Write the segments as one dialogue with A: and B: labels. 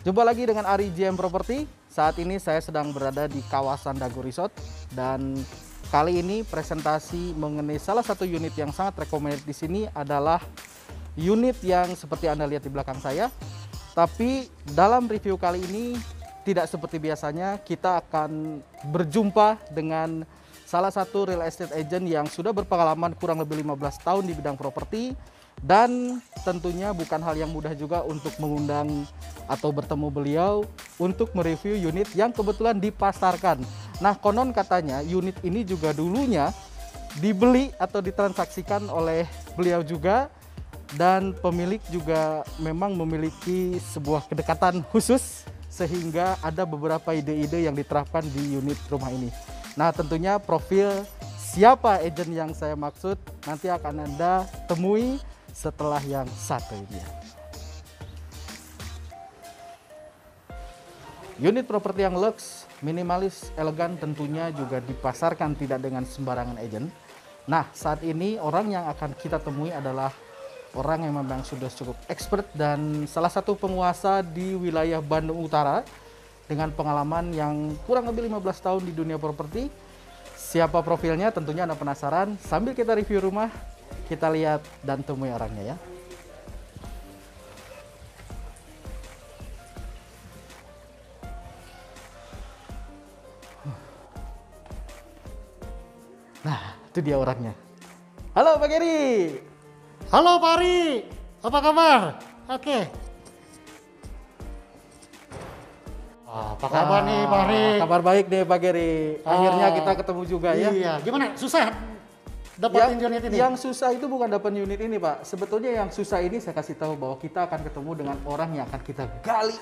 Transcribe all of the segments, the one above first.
A: Jumpa lagi dengan Ari JM Property. Saat ini saya sedang berada di kawasan Dago Resort dan kali ini presentasi mengenai salah satu unit yang sangat recommended di sini adalah unit yang seperti Anda lihat di belakang saya. Tapi dalam review kali ini tidak seperti biasanya, kita akan berjumpa dengan salah satu real estate agent yang sudah berpengalaman kurang lebih 15 tahun di bidang properti. Dan tentunya bukan hal yang mudah juga untuk mengundang atau bertemu beliau untuk mereview unit yang kebetulan dipasarkan. Nah, konon katanya unit ini juga dulunya dibeli atau ditransaksikan oleh beliau juga, dan pemilik juga memang memiliki sebuah kedekatan khusus sehingga ada beberapa ide-ide yang diterapkan di unit rumah ini. Nah, tentunya profil siapa agent yang saya maksud nanti akan Anda temui setelah yang satu ini. Unit properti yang lux, minimalis, elegan tentunya juga dipasarkan tidak dengan sembarangan agent. Nah, saat ini orang yang akan kita temui adalah orang yang memang sudah cukup expert dan salah satu penguasa di wilayah Bandung Utara dengan pengalaman yang kurang lebih 15 tahun di dunia properti. Siapa profilnya? Tentunya Anda penasaran. Sambil kita review rumah, kita lihat dan temui orangnya ya. Nah, itu dia orangnya. Halo Pak Geri.
B: Halo Pak Ari, apa kabar? Oke. Apa kabar nih Pak Ari?
A: Kabar baik deh Pak Geri. Akhirnya kita ketemu juga ya.
B: Iya, gimana? Susah dapatin unit ini?
A: Yang susah itu bukan dapat unit ini Pak. Sebetulnya yang susah ini saya kasih tahu bahwa kita akan ketemu dengan orang yang akan kita gali.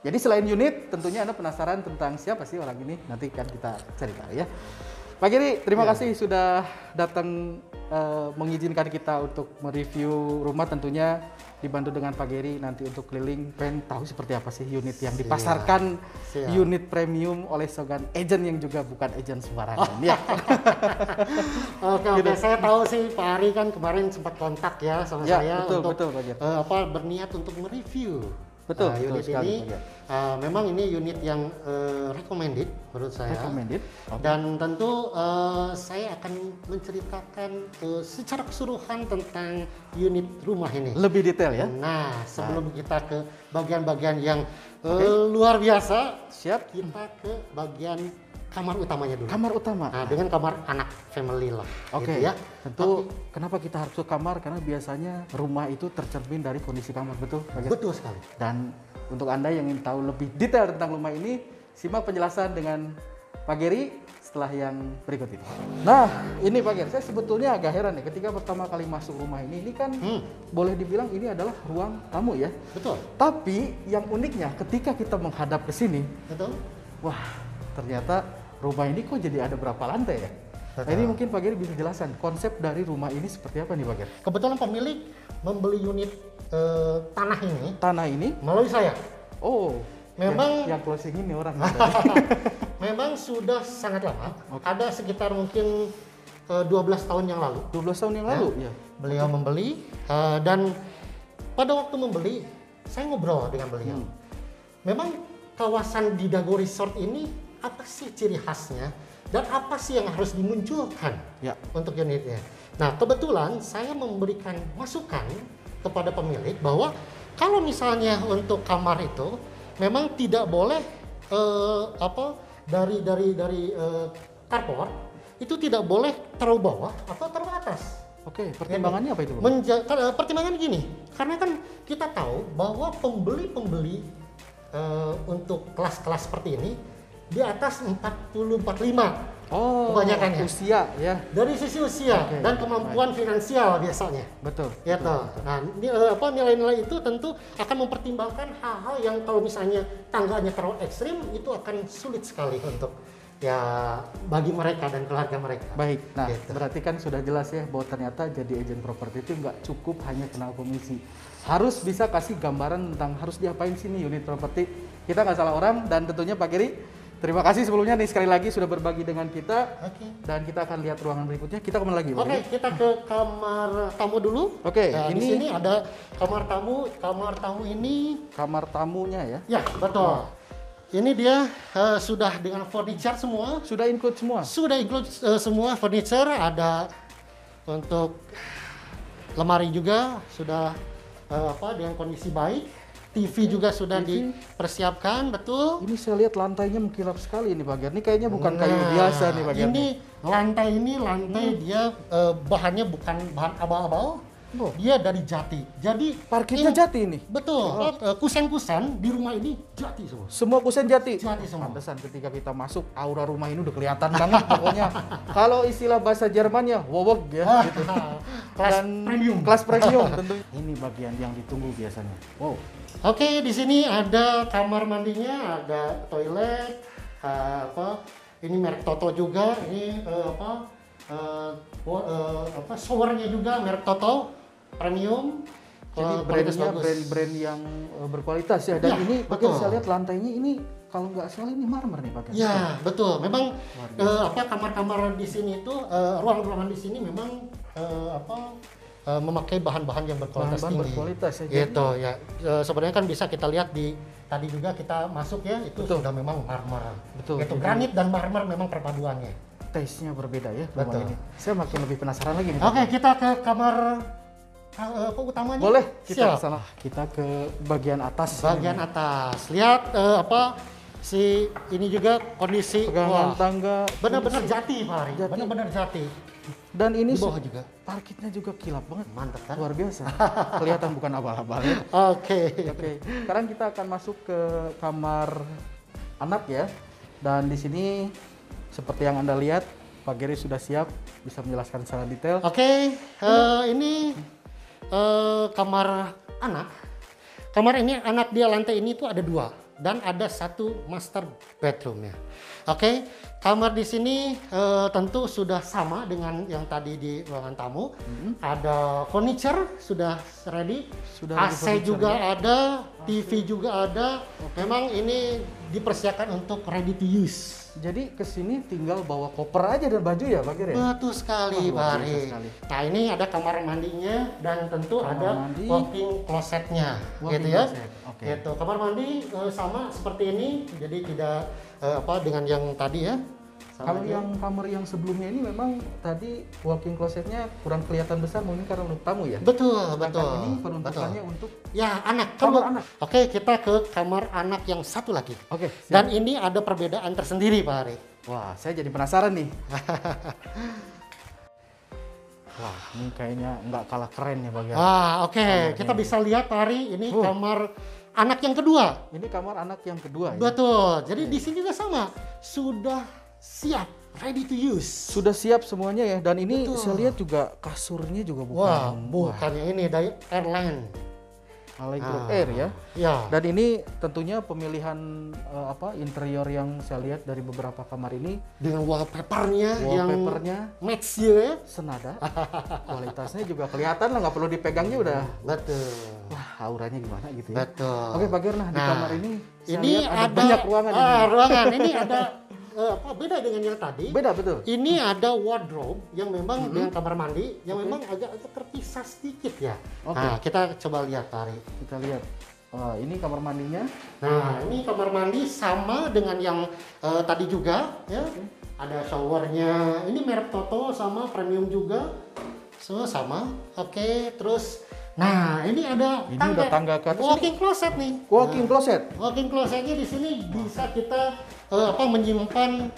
A: Jadi selain unit, tentunya Anda penasaran tentang siapa sih orang ini? Nanti kan kita cari tahu ya. Pak Geri, terima kasih sudah datang mengizinkan kita untuk mereview rumah, tentunya dibantu dengan Pak Geri nanti untuk keliling, pengen tahu seperti apa sih unit yang dipasarkan. Unit premium oleh seorang agent yang juga bukan agent sembarangan. Ya.
B: Oke, saya tahu sih Pak Ari kan kemarin sempat kontak ya sama saya untuk
A: Pak Geri.
B: Berniat untuk mereview.
A: Betul,
B: unit
A: sekali,
B: ini memang ini unit yang recommended menurut saya.
A: Recommended. Okay.
B: Dan tentu saya akan menceritakan secara keseluruhan tentang unit rumah ini.
A: Lebih detail ya.
B: Nah, sebelum kita ke bagian-bagian yang luar biasa, kita ke bagian kamar utamanya dulu.
A: Kamar utama.
B: Nah, dengan kamar anak family lah.
A: Oke.
B: Gitu ya.
A: Tentu kenapa kita harus ke kamar? Karena biasanya rumah itu tercermin dari kondisi kamar, betul?
B: Betul sekali.
A: Dan untuk Anda yang ingin tahu lebih detail tentang rumah ini, simak penjelasan dengan Pak Geri setelah yang berikut ini. Nah, ini Pak Geri, saya sebetulnya agak heran ya ketika pertama kali masuk rumah ini kan boleh dibilang ini adalah ruang tamu ya.
B: Betul.
A: Tapi yang uniknya ketika kita menghadap ke sini,
B: betul.
A: Wah, ternyata rumah ini kok jadi ada berapa lantai ya? Nah, ini mungkin Pak Geri bisa jelaskan konsep dari rumah ini seperti apa nih Pak Geri?
B: Kebetulan pemilik membeli unit tanah ini melalui saya.
A: Oh,
B: memang
A: yang closing ini orang.
B: Memang sudah sangat lama. Ada sekitar mungkin 12 tahun yang lalu.
A: 12 tahun yang lalu ya.
B: Beliau membeli dan pada waktu membeli saya ngobrol dengan beliau. Memang kawasan di Dago Resort ini apa sih ciri khasnya dan apa sih yang harus dimunculkan untuk unitnya. Nah, kebetulan saya memberikan masukan kepada pemilik bahwa kalau misalnya untuk kamar itu memang tidak boleh dari carport itu tidak boleh terlalu bawah atau terlalu atas.
A: Oke, pertimbangannya apa itu?
B: Pertimbangan gini, karena kan kita tahu bahwa pembeli-pembeli untuk kelas-kelas seperti ini di atas 40-45 kebanyakan ya.
A: Usia ya.
B: Dari sisi usia dan kemampuan finansial biasanya.
A: Betul.
B: Ya toh. Nah, nilai-nilai itu tentu akan mempertimbangkan hal-hal yang kalau misalnya tangganya terlalu ekstrim itu akan sulit sekali untuk ya bagi mereka dan keluarga mereka.
A: Baik. Nah, berarti kan sudah jelas ya bahwa ternyata jadi agen properti itu nggak cukup hanya kenal komisi. Harus bisa kasih gambaran tentang harus diapain sih nih unit properti. Kita nggak salah orang dan tentunya Pak Geri Terima kasih sebelumnya nih sekali lagi sudah berbagi dengan kita.
B: Oke.
A: Dan kita akan lihat ruangan berikutnya. Kita kemana lagi, Bang?
B: Oke, kita ke kamar tamu dulu.
A: Oke,
B: Nah,
A: ini
B: di sini ada kamar tamu. Kamar tamu ini,
A: kamar tamunya ya.
B: ya betul. Ini dia sudah dengan furniture semua.
A: Sudah include semua.
B: Sudah include semua furniture, ada untuk lemari juga sudah dengan kondisi baik. TV juga sudah
A: TV.
B: dipersiapkan, betul.
A: Ini saya lihat lantainya mengkilap sekali ini bagian. Ini kayaknya bukan kayu biasa nih bagian.
B: Ini lantai dia bahannya bukan bahan abal-abal.
A: Oh.
B: Dia dari jati. Jadi
A: Parkitnya jati ini.
B: betul. Kusen-kusen di rumah ini jati semua.
A: Semua kusen jati.
B: Jati semua.
A: Pantesan ketika kita masuk aura rumah ini udah kelihatan banget pokoknya. Kalau istilah bahasa Jermannya wowog ya gitu.
B: Kelas premium.
A: Kelas premium tentunya. Ini bagian yang ditunggu biasanya. Wow.
B: Oke, di sini ada kamar mandinya, ada toilet, ini merek Toto juga, ini showernya juga merek Toto, premium.
A: Jadi
B: kualitas
A: brandnya
B: bagus.
A: brand-brand yang berkualitas ya. Dan
B: Ya,
A: ini bagian
B: betul.
A: saya lihat lantainya ini kalau nggak salah ini marmer nih bagian.
B: Ya, betul. Memang kamar-kamar di sini itu ruang-ruangan di sini memang memakai bahan-bahan yang berkualitas
A: Bahan-bahan
B: tinggi.
A: berkualitas ya.
B: Gitu ya. Sebenarnya kan bisa kita lihat di tadi juga kita masuk ya, itu
A: Betul.
B: sudah memang marmer.
A: Betul.
B: Itu
A: Jadi
B: granit dan marmer memang perpaduannya.
A: taste-nya berbeda ya rumah
B: Betul.
A: ini. Saya makin lebih penasaran lagi nih.
B: Oke, kita ke kamar utamanya.
A: Boleh kita
B: Siap.
A: ke sana. Kita ke bagian atas.
B: Bagian atas. Lihat si ini juga kondisi
A: Pegangan tangga.
B: benar-benar jati, Pak Ari.
A: Jati.
B: Benar-benar jati.
A: Dan ini
B: Di bawah juga.
A: parkitnya juga kilap banget.
B: Mantap kan?
A: Luar biasa. Kelihatan bukan abal-abal ya.
B: Oke.
A: Oke, sekarang kita akan masuk ke kamar anak ya. Dan di sini seperti yang Anda lihat, Pak Gary sudah siap bisa menjelaskan secara detail.
B: Oke, ini kamar anak. Kamar ini anak dia lantai ini tuh ada 2 dan ada 1 master bedroomnya. Oke, kamar di sini tentu sudah sama dengan yang tadi di ruangan tamu. Ada furniture sudah ready,
A: Sudah ada
B: AC
A: furniture
B: juga
A: ya?
B: ada, TV juga ada. Memang ini dipersiapkan untuk ready to use.
A: Jadi ke sini tinggal bawa koper aja dan baju ya, Pak Gary?
B: Betul sekali,
A: Wah, luar
B: Pak
A: biasa
B: Ari.
A: sekali.
B: Nah, ini ada kamar mandinya dan tentu
A: Kamar
B: ada
A: mandi.
B: walking closetnya,
A: Walking
B: gitu ya.
A: closet, oke.
B: Gitu. Kamar mandi sama seperti ini, jadi tidak dengan yang tadi ya. Sama
A: Kalau
B: aja.
A: yang kamar yang sebelumnya ini memang tadi walking closetnya kurang kelihatan besar mungkin karena untuk tamu ya.
B: betul,
A: Sedangkan
B: betul.
A: ini peruntukannya untuk
B: Ya, anak.
A: kamar
B: Kamu-
A: anak.
B: Oke, kita ke kamar anak yang satu lagi.
A: Oke. siap.
B: Dan ini ada perbedaan tersendiri, Pak Ari.
A: Wah, saya jadi penasaran nih. Wah, ini kayaknya nggak kalah keren ya Pak Gary.
B: Oke, kita bisa lihat Pak Ari, ini kamar anak yang kedua.
A: Ini kamar anak yang kedua ya.
B: Betul. Jadi di sini juga sama, sudah siap, ready to use.
A: Sudah siap semuanya ya. Dan ini
B: Betul.
A: saya lihat juga kasurnya juga bukan.
B: Wah, bukannya ini dari airline.
A: Allegro Air ya.
B: Ya,
A: Dan ini tentunya pemilihan interior yang saya lihat dari beberapa kamar ini
B: dengan wallpapernya yang
A: wallpapernya
B: match ya.
A: senada. Kualitasnya juga kelihatan lah, nggak perlu dipegangnya udah.
B: Betul.
A: Wah, auranya gimana gitu ya.
B: Betul.
A: Oke Pak Gary, nah di
B: Nah,
A: kamar ini saya
B: Ini
A: lihat
B: ada
A: banyak ruangan ini.
B: ruangan. Ini ada beda dengan yang tadi.
A: Beda betul.
B: Ini ada wardrobe yang memang dengan kamar mandi yang memang agak terpisah sedikit ya.
A: Oke.
B: Nah, kita coba lihat Pak Ari.
A: Kita lihat. Wah, ini kamar mandinya.
B: Nah, ini kamar mandi sama dengan yang tadi juga ya. Ada showernya. Ini merek Toto sama premium juga. Sama. Oke, terus nah, ini ada
A: Ini udah tangga ke atas.
B: walking closet nih.
A: Walking closet.
B: Walking closetnya di sini bisa kita menyimpan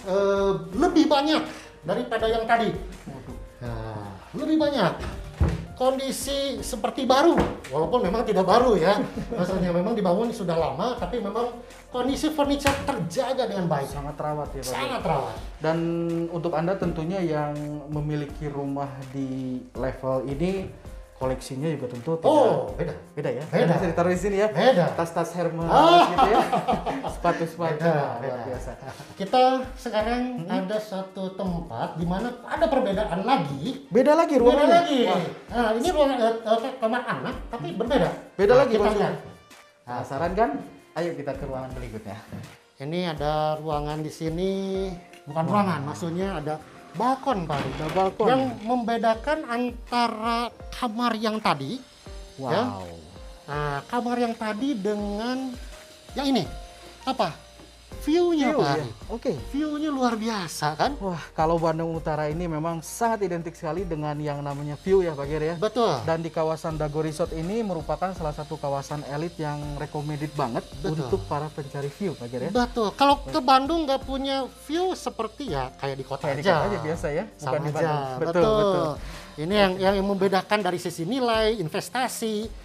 B: lebih banyak daripada yang tadi. Nah, lebih banyak. Kondisi seperti baru, walaupun memang tidak baru ya. Maksudnya memang dibangun sudah lama, tapi memang kondisi furniture terjaga dengan baik.
A: Sangat rawat ya Pak Gary.
B: Sangat rawat.
A: Dan untuk Anda tentunya yang memiliki rumah di level ini, koleksinya juga tentu tidak
B: Beda.
A: beda ya.
B: Beda.
A: Bisa ditaruh di sini ya.
B: Beda.
A: Tas-tas Hermes gitu ya. Sepatu-sepatu.
B: Beda,
A: Luar
B: beda.
A: biasa.
B: Kita sekarang ada satu tempat di mana ada perbedaan lagi.
A: Beda lagi
B: Beda
A: ruangannya.
B: lagi.
A: Wah,
B: Nah, ini ruangan kamar anak, tapi berbeda.
A: beda
B: Nah,
A: lagi
B: kita
A: maksudnya.
B: lihat.
A: Nah, saran kan? Ayo kita ke ruangan berikutnya.
B: Ini ada ruangan di sini, bukan ruangan, maksudnya ada balkon Pak Ari.
A: Ada balkon.
B: Yang membedakan antara kamar yang tadi, ya,
A: Wow.
B: nah, kamar yang tadi dengan yang ini, apa? View-nya
A: View,
B: Pak
A: ya.
B: Ari.
A: Oke.
B: View-nya luar biasa kan?
A: Wah, kalau Bandung Utara ini memang sangat identik sekali dengan yang namanya view ya Pak Ger ya.
B: Betul.
A: Dan di kawasan Dago Resort ini merupakan salah satu kawasan elit yang recommended banget
B: Betul.
A: untuk para pencari view Pak Ger ya.
B: Betul. Kalau ke Bandung nggak punya view seperti ya kayak di kota
A: Kayak di
B: aja.
A: kota aja biasa ya, bukan
B: Sama
A: di
B: aja.
A: Bandung.
B: Betul.
A: Betul.
B: Ini yang membedakan dari sisi nilai, investasi,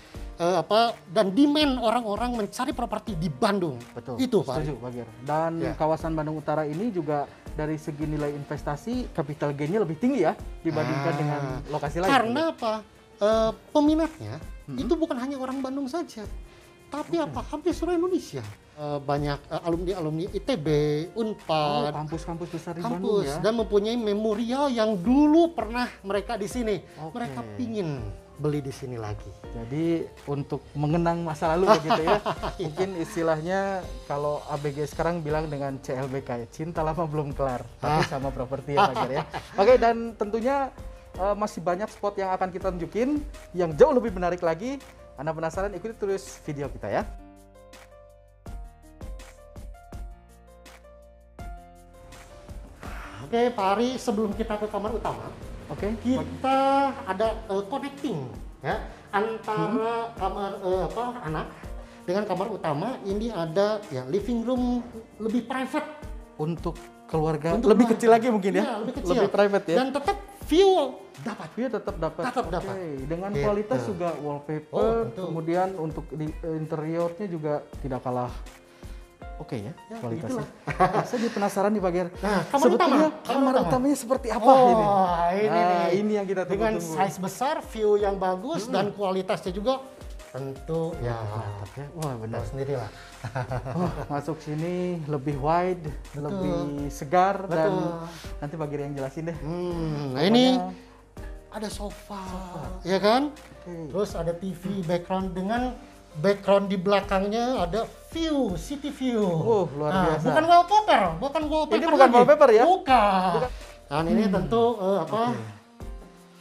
B: dan demand orang-orang mencari properti di Bandung.
A: Betul.
B: Itu Pak.
A: Setuju Pak Ger. Dan
B: Ya.
A: kawasan Bandung Utara ini juga dari segi nilai investasi capital gain-nya lebih tinggi ya dibandingkan dengan lokasi lain.
B: Karena apa? Peminatnya itu bukan hanya orang Bandung saja, tapi apa? Hampir seluruh Indonesia. Banyak alumni ITB,
A: Oh,
B: Unpad,
A: kampus-kampus besar di Bandung
B: kampus
A: ya.
B: dan mempunyai memorial yang dulu pernah mereka di sini.
A: Oke.
B: Mereka pingin beli di sini lagi.
A: Jadi untuk mengenang masa lalu begitu ya. Mungkin istilahnya kalau ABG sekarang bilang dengan CLBK ya, cinta lama belum kelar, tapi sama properti ya Pak Ger ya. Oke, dan tentunya masih banyak spot yang akan kita tunjukin yang jauh lebih menarik lagi. Anda penasaran? Ikuti terus video kita ya.
B: Oke, Pak Ari, sebelum kita ke kamar utama,
A: Oke.
B: kita ada connecting ya antara kamar anak dengan kamar utama. Ini ada ya living room lebih private.
A: Untuk keluarga
B: Untuk
A: lebih
B: keluarga.
A: kecil lagi mungkin ya.
B: Iya, lebih kecil.
A: Lebih private ya.
B: Dan tetap view dapat.
A: View tetap dapat.
B: Tetap dapat.
A: Oke, dengan
B: Gitu.
A: kualitas juga wallpaper,
B: Oh, tentu.
A: kemudian untuk di interiornya juga tidak kalah oke ya,
B: Ya,
A: kualitasnya. Nah, saya jadi penasaran nih Pak Ger.
B: Nah, kamar
A: Sebetulnya
B: utama.
A: kamar utamanya seperti apa
B: Oh,
A: ini?
B: ini
A: Nah,
B: nih.
A: ini yang kita
B: Dengan
A: tunggu-tunggu.
B: size besar, view yang bagus dan kualitasnya juga tentu ya.
A: Mantap ya. Wah, benar.
B: Tahu sendiri lah.
A: Oh, masuk sini lebih wide, lebih segar dan nanti Pak Ger yang jelasin deh.
B: Nah ini
A: Pokoknya-
B: ada sofa, ya kan?
A: Oke.
B: Terus ada TV background dengan background di belakangnya ada view, city view.
A: Luar
B: Nah,
A: biasa.
B: bukan wallpaper, bukan wallpaper.
A: Ini bukan
B: lagi.
A: wallpaper ya?
B: Bukan. Dan ini tentu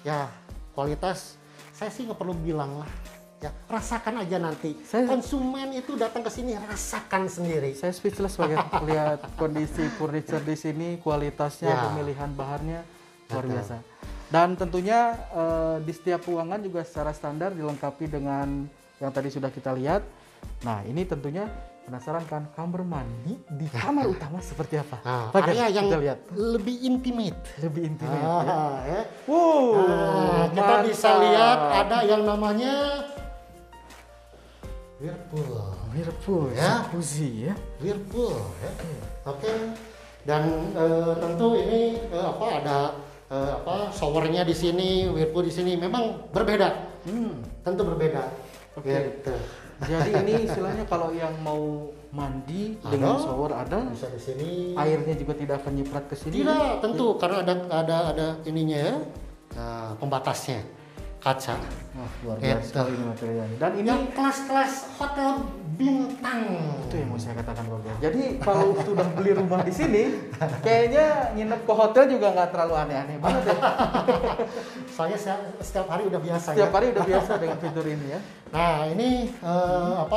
B: ya kualitas saya sih nggak perlu bilang lah. Ya, rasakan aja nanti. Konsumen itu datang ke sini rasakan sendiri.
A: Saya speechless Pak Ger. Lihat kondisi furniture di sini, kualitasnya,
B: Ya.
A: pemilihan bahannya luar biasa. Dan tentunya di setiap ruangan juga secara standar dilengkapi dengan yang tadi sudah kita lihat. Nah, ini tentunya penasaran kan kamar mandi di kamar utama seperti apa?
B: Nah,
A: Pak Ger,
B: area yang
A: kita lihat
B: lebih intimate.
A: lebih intimate. Ya.
B: Ya.
A: Wow,
B: Kita
A: mantap.
B: bisa lihat ada yang namanya Whirlpool.
A: Whirlpool,
B: Ya.
A: jacuzzi ya.
B: Whirlpool ya. Oke. Dan tentu ini ada showernya di sini, Whirlpool di sini memang berbeda. Tentu berbeda.
A: Oke.
B: Gitu.
A: Jadi ini istilahnya kalau yang mau mandi dengan shower ada,
B: Bisa di sini.
A: airnya juga tidak akan nyiprat ke sini.
B: Tidak, tentu karena ada ininya ya. Nah, pembatasnya kaca.
A: Wah, luar biasa
B: Gitu.
A: sekali ini materialnya. Dan ini
B: Yang kelas-kelas hotel bintang.
A: itu yang mau saya katakan Pak Ger. Jadi kalau sudah beli rumah di sini, kayaknya nginep ke hotel juga nggak terlalu aneh-aneh banget ya.
B: Soalnya setiap hari udah biasa
A: Setiap
B: ya.
A: hari udah biasa dengan fitur ini ya.
B: Nah ini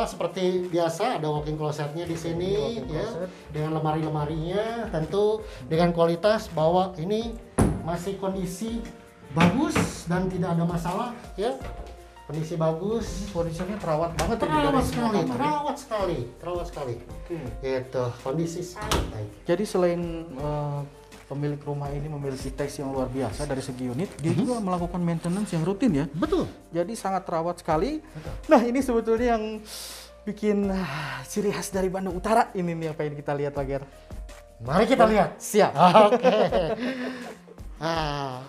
B: seperti biasa ada walk-in closetnya di sini
A: Walk-in
B: ya,
A: closet.
B: dengan lemari-lemarinya tentu dengan kualitas bahwa ini masih kondisi bagus dan tidak ada masalah ya, kondisi bagus.
A: Furniturnya terawat banget ya,
B: Terawat
A: dari semua
B: sekali,
A: kamar ya.
B: terawat sekali.
A: Oke.
B: Gitu, kondisi sangat baik.
A: Jadi selain pemilik rumah ini memiliki taste yang luar biasa dari segi unit, dia juga melakukan maintenance yang rutin ya.
B: Betul.
A: Jadi sangat terawat sekali. Nah, ini sebetulnya yang bikin ciri khas dari Bandung Utara. Ini nih apa yang kita lihat Pak Ger.
B: Mari kita lihat.
A: Siap.
B: Oke. Nah,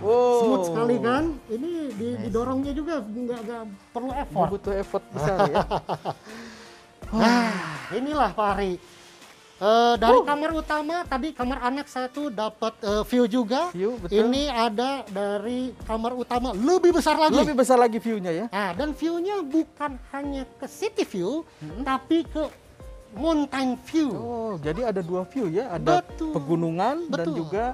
A: Wow.
B: smooth sekali kan? Ini didorongnya juga nggak perlu effort.
A: Butuh effort besar ya.
B: Nah, inilah Pak Ari. Dari kamar utama tadi kamar anak satu dapat view juga.
A: View, betul.
B: Ini ada dari kamar utama lebih besar lagi.
A: Lebih besar lagi view-nya ya.
B: Nah, dan view-nya bukan hanya ke city view, tapi ke mountain view.
A: Oh, jadi ada 2 view ya, ada
B: Betul.
A: pegunungan dan
B: Betul.
A: juga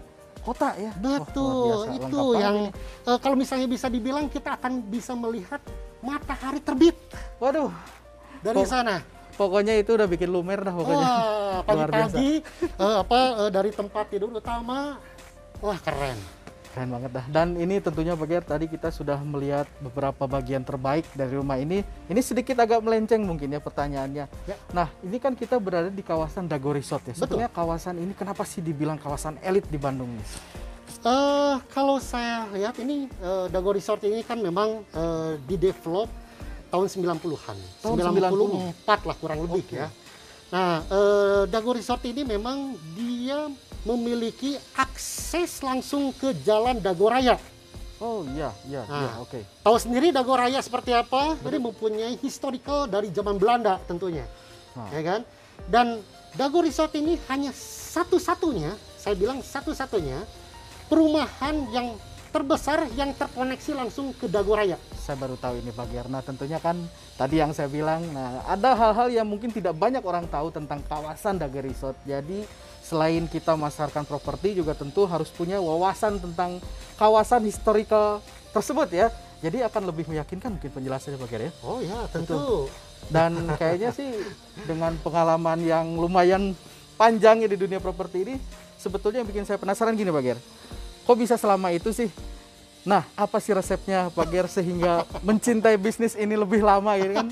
A: kota ya. Wah,
B: Betul,
A: luar biasa.
B: itu
A: Lengkap banget
B: yang
A: ini.
B: kalau misalnya bisa dibilang kita akan bisa melihat matahari terbit
A: Waduh,
B: dari
A: Kok-
B: sana.
A: pokoknya itu udah bikin lumer dah pokoknya.
B: Wah,
A: Luar biasa.
B: pagi-pagi dari tempat tidur utama, wah keren.
A: Keren banget dah. Dan ini tentunya Pak Ger, tadi kita sudah melihat beberapa bagian terbaik dari rumah ini. Ini sedikit agak melenceng mungkin ya pertanyaannya.
B: Ya.
A: Nah, ini kan kita berada di kawasan Dago Resort ya. Sebetulnya kawasan ini kenapa sih dibilang kawasan elit di Bandung nih?
B: Kalau saya lihat ini Dago Resort ini kan memang di-develop tahun 90-an.
A: Tahun
B: 94 lah kurang lebih ya. Nah, Dago Resort ini memang dia memiliki akses langsung ke Jalan Dago Raya.
A: Oh iya, iya,
B: Nah.
A: iya, oke.
B: Tahu sendiri Dago Raya seperti apa? Jadi mempunyai historical dari zaman Belanda tentunya.
A: Nah.
B: Ya kan? Dan Dago Resort ini hanya satu-satunya, saya bilang satu-satunya perumahan yang terbesar yang terkoneksi langsung ke Dago Raya.
A: Saya baru tahu ini Pak Ger. Nah, tentunya kan tadi yang saya bilang, nah ada hal-hal yang mungkin tidak banyak orang tahu tentang kawasan Dago Resort. Jadi selain kita memasarkan properti juga tentu harus punya wawasan tentang kawasan historical tersebut ya. Jadi akan lebih meyakinkan mungkin penjelasannya Pak Ger ya.
B: Oh ya, tentu.
A: Dan kayaknya sih dengan pengalaman yang lumayan panjang ya di dunia properti ini, sebetulnya yang bikin saya penasaran gini Pak Ger. Kok bisa selama itu sih? Nah, apa sih resepnya Pak Ger sehingga mencintai bisnis ini lebih lama gitu kan?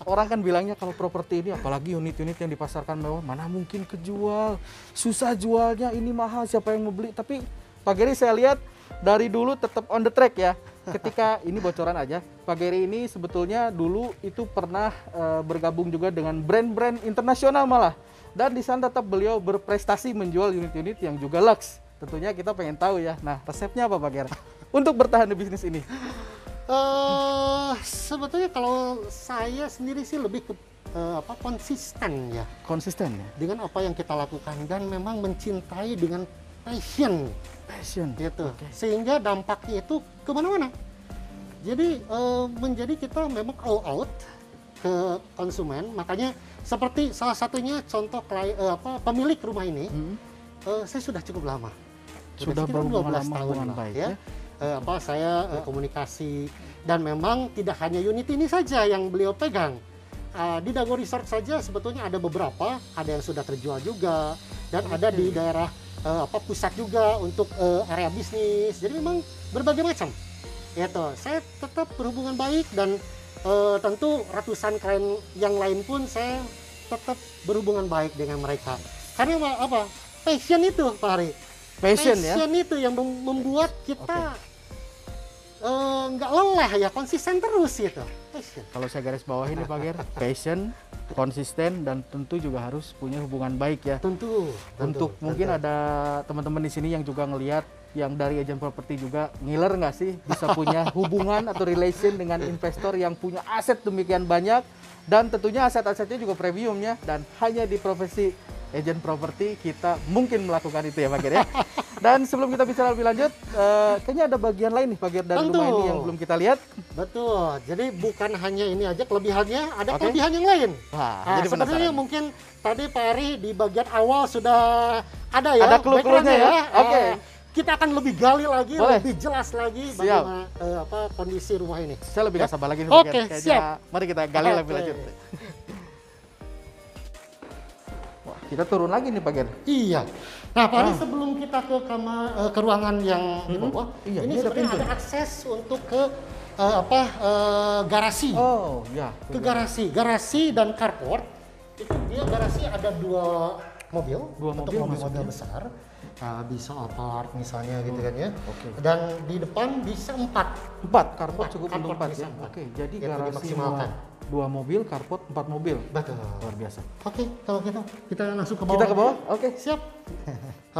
A: Orang kan bilangnya kalau properti ini apalagi unit-unit yang dipasarkan mewah, mana mungkin kejual, susah jualnya, ini mahal, siapa yang mau beli? Tapi Pak Geri saya lihat dari dulu tetap on the track ya. Ketika ini bocoran aja, Pak Geri ini sebetulnya dulu itu pernah bergabung juga dengan brand-brand internasional malah. Dan di sana tetap beliau berprestasi menjual unit-unit yang juga lux. Tentunya kita pengen tahu ya. Nah, resepnya apa Pak Ger untuk bertahan di bisnis ini?
B: Sebetulnya kalau saya sendiri sih lebih ke konsisten ya
A: Konsisten ya?
B: dengan apa yang kita lakukan dan memang mencintai dengan passion
A: Passion.
B: gitu.
A: Oke.
B: Sehingga dampaknya itu kemana-mana. Jadi menjadi kita memang all out ke konsumen. Makanya seperti salah satunya contoh pemilik rumah ini, saya sudah cukup lama.
A: Sudah
B: sekitar
A: berhubungan
B: 12
A: lama,
B: tahun
A: hubungan
B: lah,
A: baik
B: ya. Saya komunikasi dan memang tidak hanya unit ini saja yang beliau pegang. Di Dago Resort saja sebetulnya ada beberapa, ada yang sudah terjual juga dan ada di daerah pusat juga untuk area bisnis. Jadi memang berbagai macam. Gitu. Saya tetap berhubungan baik dan tentu ratusan klien yang lain pun saya tetap berhubungan baik dengan mereka. Karena apa? Passion itu, Pak Hari.
A: Passion ya?
B: Itu yang membuat kita nggak lelah ya, konsisten terus gitu. Passion.
A: Kalau saya garis bawah ini Pak Ger, passion, konsisten, dan tentu juga harus punya hubungan baik ya.
B: Tentu.
A: Untuk mungkin ada teman-teman di sini yang juga ngelihat yang dari agent properti juga ngiler nggak sih bisa punya hubungan atau relation dengan investor yang punya aset demikian banyak dan tentunya aset-asetnya juga premiumnya dan hanya di profesi agent properti kita mungkin melakukan itu ya Pak Ger ya. Dan sebelum kita bicara lebih lanjut, kayaknya ada bagian lain nih Pak Ger dari rumah ini yang belum kita lihat.
B: Betul. Jadi bukan hanya ini aja kelebihannya, ada
A: Oke.
B: kelebihan yang lain.
A: Wah,
B: Nah,
A: jadi
B: sebenarnya
A: penasaran.
B: mungkin tadi Pak Ari di bagian awal sudah ada ya.
A: Ada clue-cluenya
B: background-nya
A: ya? Oke.
B: Kita akan lebih gali lagi,
A: Boleh.
B: lebih jelas lagi
A: Siap.
B: bagaimana kondisi rumah ini.
A: Saya lebih
B: Ya.
A: gak sabar lagi nih Pak
B: Oke,
A: Ger. Kayaknya
B: siap.
A: mari kita gali
B: Oke.
A: lebih lanjut. Wah, kita turun lagi nih Pak Ger.
B: Iya. Nah, Pak Ari sebelum kita ke ruangan yang di bawah,
A: Iya,
B: ini
A: ini ada
B: sebenarnya
A: pintu.
B: ada akses untuk ke garasi.
A: Oh, ya.
B: Ke garasi dan carport. Itu dia garasi ada dua mobil,
A: Dua
B: untuk
A: mobil
B: mobil-mobil
A: maksudnya?
B: besar. Bisa Alphard misalnya gitu kan ya.
A: oke.
B: Dan di depan bisa 4.
A: 4, carport cukup
B: Carport
A: untuk 4
B: bisa
A: ya.
B: empat.
A: Oke, jadi
B: Itu
A: garasi
B: dimaksimalkan.
A: 2 mobil, carport 4 mobil.
B: Betul.
A: Luar biasa.
B: Oke, kalau gitu kita langsung ke bawah.
A: Kita ke bawah?
B: aja.
A: Oke.
B: Siap.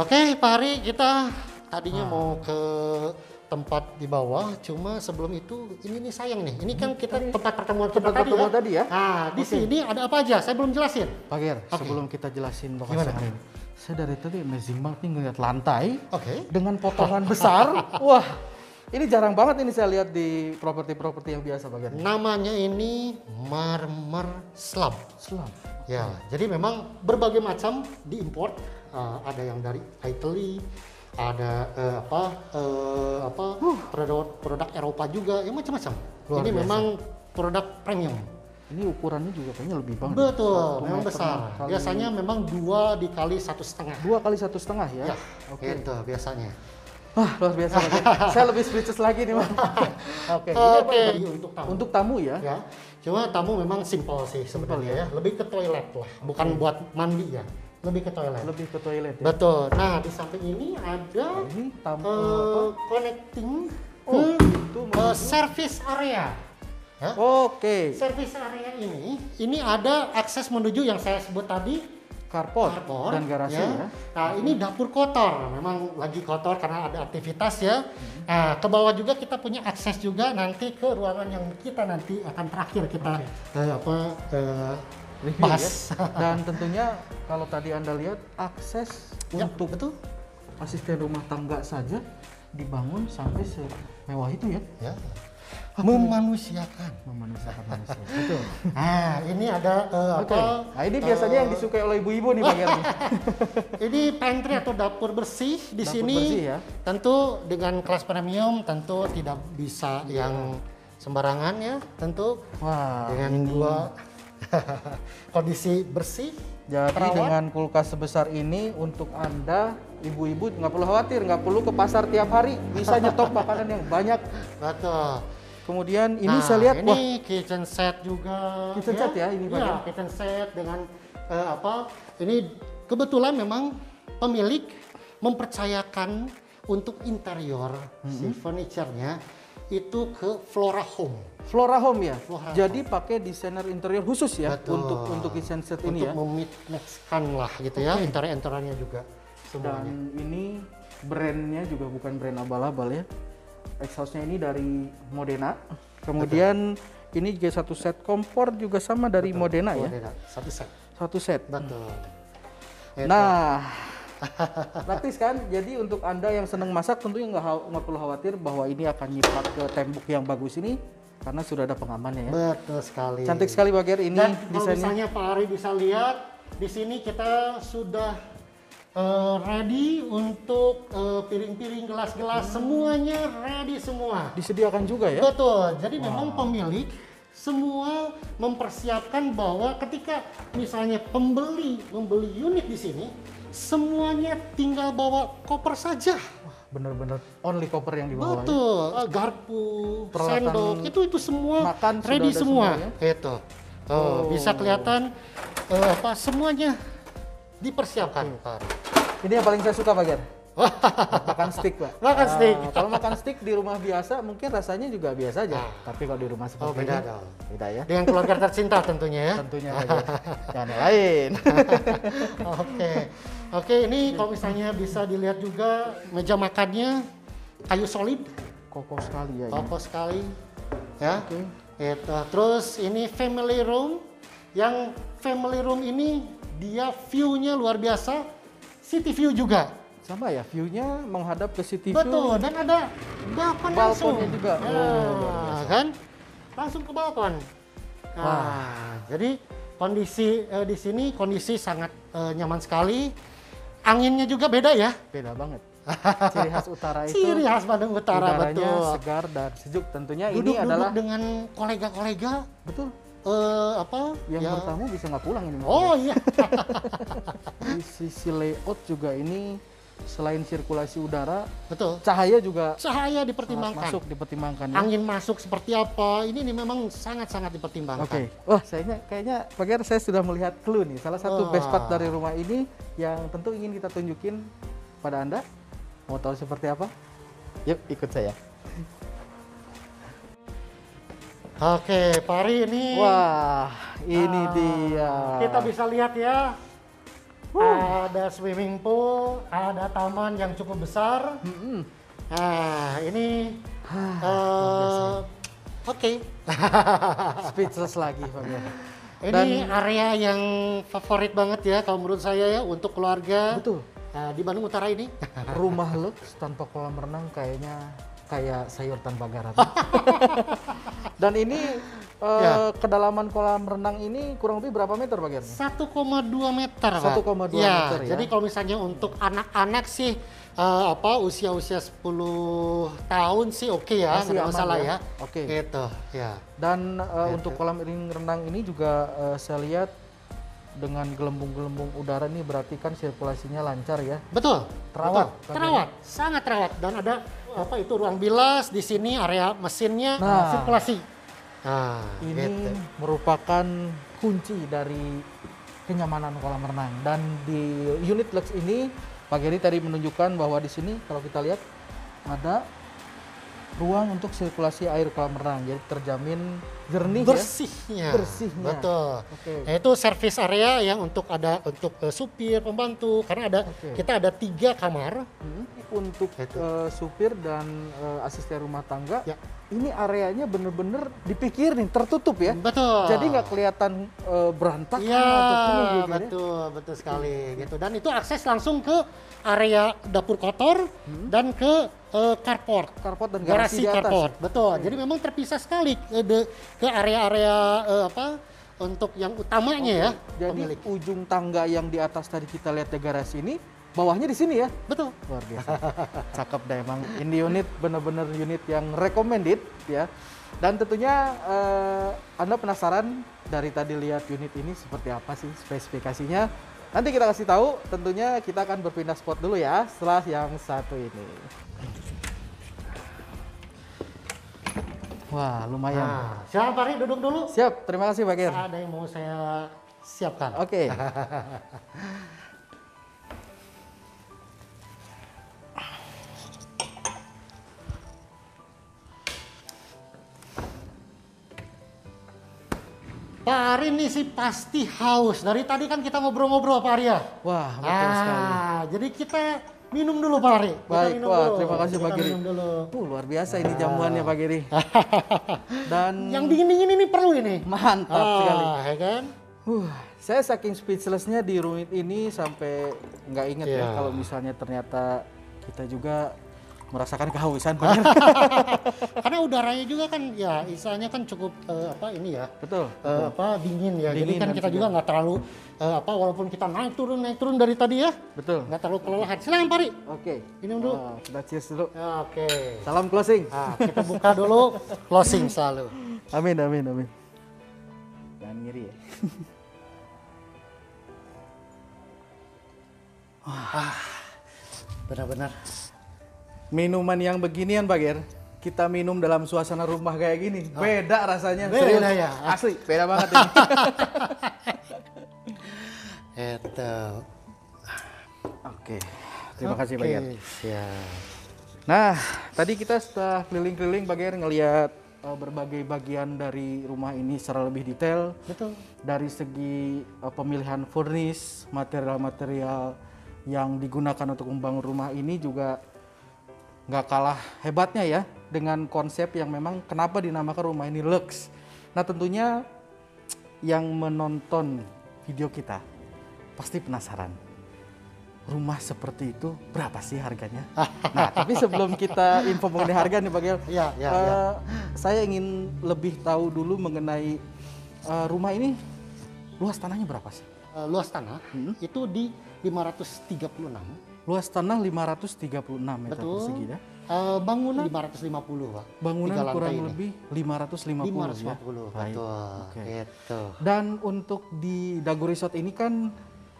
B: Oke, Pak Ari, kita tadinya mau ke tempat di bawah. Cuma sebelum itu ini nih sayang nih. Ini kan kita tempat pertemuan kita
A: Tempat pertemuan tadi ya?
B: Nah, di sini ada apa aja? Saya belum jelasin.
A: Pak Ger, sebelum kita jelasin lokasi hari ini, saya dari tadi amazing banget nih ngeliat lantai dengan potongan besar. Wah, ini jarang banget ini saya lihat di properti-properti yang biasa Pak Ger.
B: Namanya ini marmer slab.
A: Slab.
B: Ya, jadi memang berbagai macam diimport. Ada yang dari Italy, ada produk Eropa juga, ya macam-macam. Ini biasa. Memang produk premium.
A: Ini ukurannya juga kayaknya lebih banget.
B: Betul, memang besar. Biasanya memang 2 dikali 1,5.
A: 2 kali 1,5 ya?
B: Ya, itu biasanya.
A: Wah, luar biasa. Saya lebih speechless lagi nih, Mas. Oke. Untuk tamu ya?
B: Ya. Cuma tamu memang simple sih sebenarnya ya. Lebih ke toilet lah, bukan buat mandi ya. Lebih ke toilet.
A: Lebih ke toilet ya.
B: Betul. Nah, di samping ini ada
A: ini tamu
B: connecting
A: ke
B: service area. Ya.
A: Oke.
B: Service area ini ada akses menuju yang saya sebut tadi
A: carport dan garasi ya.
B: Nah, ini dapur kotor. Memang lagi kotor karena ada aktivitas ya. Nah, ke bawah juga kita punya akses juga nanti ke ruangan yang kita nanti akan terakhir kita bahas.
A: Ya. Dan tentunya kalau tadi Anda lihat akses untuk asisten rumah tangga saja dibangun sampai semewah itu ya.
B: Ya. Memanusiakan
A: manusia. Betul.
B: Nah, ini ada
A: Nah, ini biasanya yang disukai oleh ibu-ibu nih Pak Gerni.
B: Ini pantry atau dapur bersih di sini.
A: Bersih, ya.
B: Tentu dengan kelas premium tentu tidak bisa yang sembarangan ya, tentu.
A: Wah,
B: dengan dua kondisi bersih.
A: Jadi perawat. Dengan kulkas sebesar ini untuk Anda ibu-ibu nggak perlu khawatir, nggak perlu ke pasar tiap hari, bisa nyetok makanan yang banyak.
B: Betul.
A: Kemudian ini saya lihat
B: ini kitchen set juga.
A: Kitchen set ya ini Pak.
B: Iya, kitchen set dengan ini kebetulan memang pemilik mempercayakan untuk interior si furniture-nya itu ke Flora Home.
A: Flora Home ya. Jadi pakai desainer interior khusus ya. Betul. untuk kitchen set ini ya.
B: Untuk memix-kan lah gitu ya interior-interiornya juga. Semuanya.
A: Dan ini brandnya juga bukan brand abal-abal ya. Exhaustnya ini dari Modena. Kemudian ini juga satu set kompor juga sama dari Modena ya. Satu set.
B: Betul.
A: Nah, praktis kan? Jadi untuk Anda yang senang masak tentunya nggak perlu khawatir bahwa ini akan nyiplak ke tembok yang bagus ini karena sudah ada pengamannya ya.
B: Betul sekali.
A: Cantik sekali Pak Ger ini desainnya.
B: Misalnya Pak Ari bisa lihat di sini kita sudah ready untuk piring-piring, gelas-gelas, semuanya ready semua.
A: Disediakan juga ya?
B: Betul. Jadi memang pemilik semua mempersiapkan bahwa ketika misalnya pembeli membeli unit di sini, semuanya tinggal bawa koper saja.
A: Bener-bener only koper yang dibawa.
B: Betul. Ya? Garpu, sendok, itu semua
A: makan
B: ready semua.
A: Ya?
B: Itu. Bisa kelihatan semuanya dipersiapkan.
A: Ini yang paling saya suka Pak Ger. Makan stick Pak.
B: Makan stick.
A: Kalau makan stick di rumah biasa mungkin rasanya juga biasa aja. Tapi kalau di rumah seperti
B: beda
A: ini
B: dong.
A: Beda ya.
B: Dengan keluarga tercinta tentunya ya.
A: Tentunya Pak Ger. Jangan yang lain.
B: Oke, ini kalau misalnya bisa dilihat juga meja makannya kayu solid.
A: Kokoh sekali ya.
B: Kokoh sekali. Ya. Itu. Terus ini family room. Yang family room ini dia view-nya luar biasa. City view juga.
A: Sama ya, view-nya menghadap ke city view.
B: Betul, dan ada balkon langsung.
A: Balkonnya juga.
B: Kan? Langsung ke balkon. Jadi kondisi di sini kondisi sangat nyaman sekali. Anginnya juga beda ya.
A: Beda banget. Ciri khas utara itu.
B: Ciri khas Bandung Utara, betul.
A: Segar dan sejuk. Tentunya
B: Duduk
A: ini adalah
B: dengan kolega-kolega.
A: Betul.
B: Yang
A: bertamu bisa nggak pulang ini.
B: Oh iya.
A: Di sisi layout juga ini selain sirkulasi udara,
B: betul.
A: Cahaya juga
B: dipertimbangkan.
A: Dipertimbangkan. Ya?
B: Angin masuk seperti apa? Ini memang sangat-sangat dipertimbangkan.
A: Oke. Wah, kayaknya Pak Ger saya sudah melihat clue nih. Salah satu best part dari rumah ini yang tentu ingin kita tunjukin pada Anda. Mau tahu seperti apa? Yuk, ikut saya.
B: Oke, Pak Ari ini.
A: Wah, ini dia.
B: Kita bisa lihat ya. Ada swimming pool, ada taman yang cukup besar. Nah, ini oke.
A: Speechless lagi Bagir.
B: Ini area yang favorit banget ya kalau menurut saya ya untuk keluarga.
A: Betul.
B: Di Bandung Utara ini.
A: Rumah Lux tanpa kolam renang kayaknya kayak sayur tanpa garam. Dan ini kedalaman kolam renang ini kurang lebih berapa meter Bagir?
B: 1,2 meter, Pak.
A: 1,2 meter ya.
B: Jadi kalau misalnya untuk anak-anak sih usia-usia 10 tahun sih oke ya,
A: Masih
B: nggak ada
A: aman
B: masalah
A: ya?
B: ya.
A: Oke.
B: Gitu, ya.
A: Dan untuk kolam renang ini juga saya lihat dengan gelembung-gelembung udara ini berarti kan sirkulasinya lancar ya.
B: Betul.
A: Terawat.
B: Betul. Terawat, sangat terawat. Dan ada ruang bilas di sini, area mesinnya, sirkulasi. Nah,
A: ini
B: gitu.
A: merupakan kunci dari kenyamanan kolam renang. Dan di unit Lux ini Pak Geri tadi menunjukkan bahwa di sini kalau kita lihat ada ruang untuk sirkulasi air kolam renang, jadi terjamin jernih
B: bersihnya.
A: ya. Bersihnya.
B: Betul.
A: Oke.
B: Nah, itu service area yang untuk supir, pembantu, karena kita ada 3 kamar.
A: Untuk supir dan asisten rumah tangga.
B: Ya.
A: Ini areanya bener-bener dipikirin, tertutup ya.
B: Betul.
A: Jadi nggak kelihatan berantakan
B: ya,
A: ataupun gitu ya.
B: betul sekali gitu. Dan itu akses langsung ke area dapur kotor dan ke carport
A: Dan garasi di atas.
B: carport. Betul. Jadi memang terpisah sekali ke area-area untuk yang utamanya ya.
A: Jadi ujung tangga yang di atas tadi kita lihat di garasi ini, bawahnya di sini ya.
B: Betul.
A: Luar biasa. Cakep deh emang. Ini unit bener-bener unit yang recommended ya. Dan tentunya Anda penasaran dari tadi lihat unit ini seperti apa sih spesifikasinya? Nanti kita kasih tahu. Tentunya kita akan berpindah spot dulu ya setelah yang satu ini. Wah, lumayan.
B: Nah, siap Pak Ri, duduk dulu.
A: Siap, terima kasih Pak Gir.
B: Ada yang mau saya siapkan.
A: Oke.
B: Pak Ari ini sih pasti haus. Dari tadi kan kita ngobrol-ngobrol Pak Ari ya.
A: Wah, betul sekali.
B: Jadi kita minum dulu Pak Ari.
A: Baik, terima kasih Pak Giri.
B: Minum dulu.
A: Luar biasa ini jamuannya Pak Giri. Dan
B: yang dingin-dingin ini perlu ini.
A: Mantap sekali.
B: Ya kan?
A: Saya saking speechlessnya di unit ini sampai nggak inget ya kalau misalnya ternyata kita juga merasakan kehausan Pak Giri.
B: Karena udaranya juga kan ya istilahnya kan cukup ini ya.
A: Betul.
B: Dingin ya.
A: Dingin.
B: Jadi kan kita juga nggak terlalu walaupun kita naik turun dari tadi ya.
A: Betul.
B: Nggak terlalu kelelahan. Silakan Pak Ri.
A: Oke.
B: Minum dulu.
A: Kita cheers dulu.
B: Oke.
A: Salam closing.
B: Kita buka dulu, closing selalu.
A: Amin. Jangan ngiri ya.
B: Benar-benar.
A: Minuman yang beginian Pak Ger, kita minum dalam suasana rumah kayak gini, beda rasanya.
B: Beda
A: serius.
B: ya.
A: Asli, beda banget ini. Oke, terima kasih Pak Ger.
B: Siap.
A: Nah, tadi kita setelah keliling-keliling Pak Ger ngelihat berbagai bagian dari rumah ini secara lebih detail.
B: Betul.
A: Dari segi pemilihan furnish, material-material yang digunakan untuk membangun rumah ini juga nggak kalah hebatnya ya dengan konsep yang memang kenapa dinamakan rumah ini Lux. Nah tentunya yang menonton video kita pasti penasaran rumah seperti itu berapa sih harganya? Nah tapi sebelum kita info mengenai harga nih Pak Gel, saya ingin lebih tahu dulu mengenai rumah ini luas tanahnya berapa sih?
B: Luas tanah itu di 536.
A: Luas tanah 536 meter persegi ya.
B: Bangunan 550 Pak.
A: Bangunan kurang lebih 550 ya.
B: Betul.
A: Okay.
B: Gitu.
A: Dan untuk di Dago Resort ini kan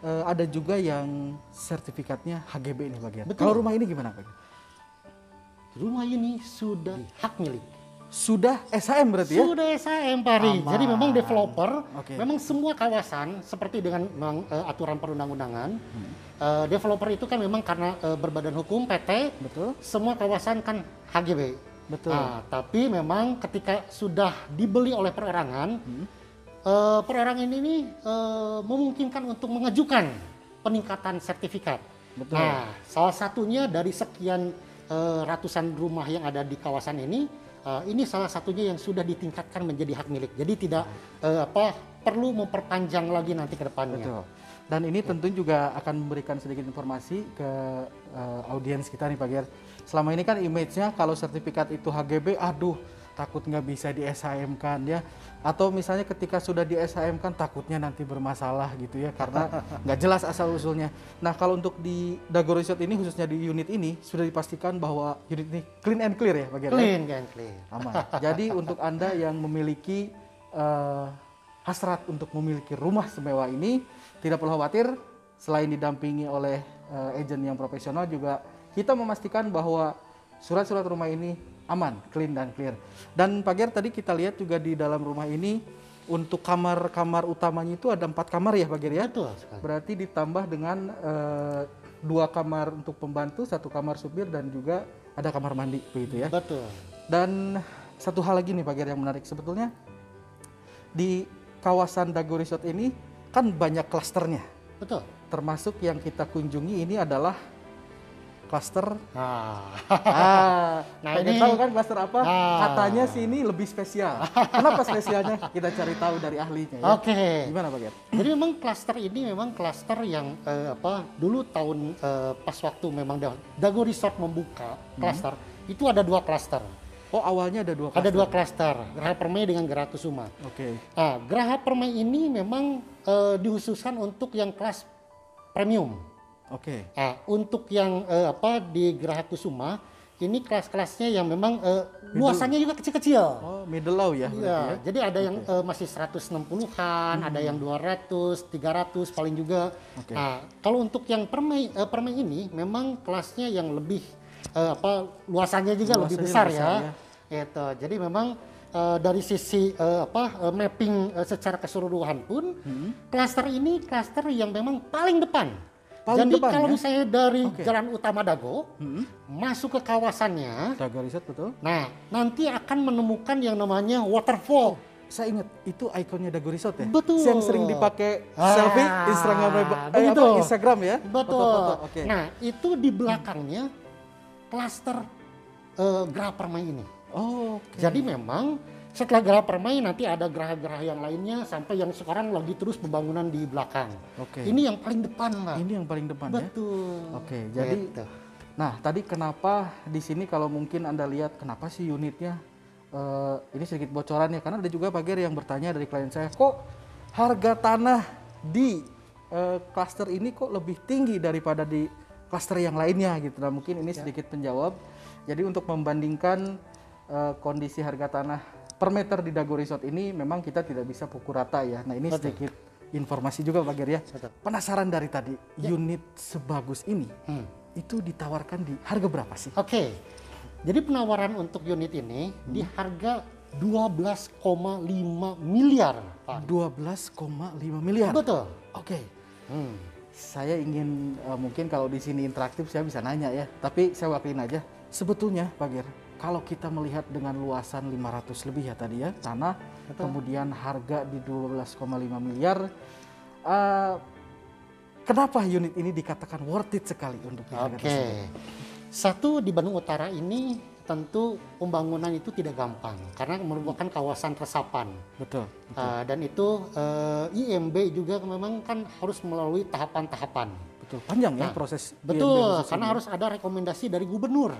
A: ada juga yang sertifikatnya HGB ini bagian. Kalau rumah ini gimana Pak?
B: Rumah ini sudah hak milik.
A: Sudah SHM berarti ya?
B: Sudah SHM Pak Ri. Jadi memang developer,
A: Oke.
B: memang semua kawasan seperti dengan aturan perundang-undangan, developer itu kan memang karena berbadan hukum PT,
A: Betul.
B: semua kawasan kan HGB.
A: Betul.
B: Nah, tapi memang ketika sudah dibeli oleh perorangan, perorangan ini memungkinkan untuk mengajukan peningkatan sertifikat.
A: Betul.
B: Nah, salah satunya dari sekian ratusan rumah yang ada di kawasan ini salah satunya yang sudah ditingkatkan menjadi hak milik. Jadi tidak perlu memperpanjang lagi nanti ke depannya.
A: Betul. Dan ini tentu juga akan memberikan sedikit informasi ke audiens kita nih Pak Ger. Selama ini kan image-nya kalau sertifikat itu HGB, aduh takut nggak bisa di SHM kan ya. Atau misalnya ketika sudah di SHM kan takutnya nanti bermasalah gitu ya karena nggak jelas asal usulnya. Nah kalau untuk di Dago Resort ini khususnya di unit ini sudah dipastikan bahwa unit ini clean and clear ya Pak Ger.
B: Clean and clear.
A: Aman. Jadi untuk Anda yang memiliki hasrat untuk memiliki rumah semewah ini tidak perlu khawatir, selain didampingi oleh agen yang profesional juga kita memastikan bahwa surat-surat rumah ini aman, clean dan clear. Dan Pak Ger tadi kita lihat juga di dalam rumah ini untuk kamar-kamar utamanya itu ada 4 kamar ya Pak Ger ya?
B: Betul sekali.
A: Berarti ditambah dengan 2 kamar untuk pembantu, 1 kamar supir dan juga ada kamar mandi begitu ya?
B: Betul.
A: Dan satu hal lagi nih Pak Ger yang menarik sebetulnya di kawasan Dago Resort ini kan banyak klasternya.
B: Betul.
A: Termasuk yang kita kunjungi ini adalah klaster.
B: Nah
A: Pengen
B: ini
A: tahu kan klaster apa?
B: Ah.
A: Katanya sih ini lebih spesial. Kenapa spesialnya? Kita cari tahu dari ahlinya ya.
B: Oke.
A: Gimana Pak Ger?
B: Jadi memang klaster ini memang klaster yang dulu tahun pas waktu memang Dago Resort membuka klaster itu ada 2 klaster.
A: Oh awalnya ada 2 klaster.
B: Ada 2 klaster, Geraha Permai dengan Geraha Kusuma.
A: Oke.
B: Nah, Geraha Permai ini memang dikhususkan untuk yang kelas premium.
A: Oke.
B: Nah, untuk yang di Geraha Kusuma ini kelas-kelasnya yang memang luasannya juga kecil-kecil.
A: Oh middle low ya.
B: Iya, jadi ada yang masih 160-an, ada yang 200, 300 paling juga.
A: Oke.
B: Nah, kalau untuk yang permai ini memang kelasnya yang lebih luasannya juga lebih besar ya. Itu. Jadi memang dari sisi mapping secara keseluruhan pun klaster ini klaster yang memang paling depan. Jadi
A: depan,
B: kalau
A: ya?
B: misalnya dari jalan utama Dago masuk ke kawasannya,
A: Dago Resort betul.
B: nah nanti akan menemukan yang namanya waterfall.
A: Saya ingat itu ikonnya Dago Resort ya.
B: Betul.
A: Yang sering dipakai selfie
B: begitu.
A: Instagram ya.
B: Betul.
A: Foto-foto. Oke.
B: Nah itu di belakangnya klaster Geraha Permai ini.
A: Oh, oke.
B: Jadi memang setelah Geraha Permai nanti ada geraha-geraha yang lainnya sampai yang sekarang lagi terus pembangunan di belakang.
A: Oke.
B: Ini yang paling depan, Pak.
A: Ini yang paling depan ya.
B: Betul.
A: Oke, jadi
B: Gitu.
A: nah tadi kenapa di sini kalau mungkin Anda lihat kenapa sih unitnya ini sedikit bocoran ya karena ada juga Pak Ger yang bertanya dari klien saya kok harga tanah di klaster ini kok lebih tinggi daripada di klaster yang lainnya gitu. Nah, mungkin ini sedikit penjawab. Jadi untuk membandingkan kondisi harga tanah per meter di Dago Resort ini memang kita tidak bisa pukul rata ya. Nah ini sedikit informasi juga Pak Ger ya. Penasaran dari tadi unit sebagus ini itu ditawarkan di harga berapa sih?
B: Oke, jadi penawaran untuk unit ini di harga 12,5 miliar, Pak.
A: 12,5 miliar.
B: Betul.
A: Oke. Saya ingin mungkin kalau di sini interaktif saya bisa nanya ya. Tapi saya wakilin aja. Sebetulnya Pak Ger, kalau kita melihat dengan luasan 500 lebih ya tadi ya tanah, kemudian harga di 12,5 miliar, kenapa unit ini dikatakan worth it sekali untuk harga tersebut?
B: Satu di Bandung Utara ini tentu pembangunan itu tidak gampang karena merupakan kawasan resapan.
A: Betul.
B: Dan itu IMB juga memang kan harus melalui tahapan-tahapan.
A: Betul. Panjang ya proses.
B: Betul, karena harus ada rekomendasi dari gubernur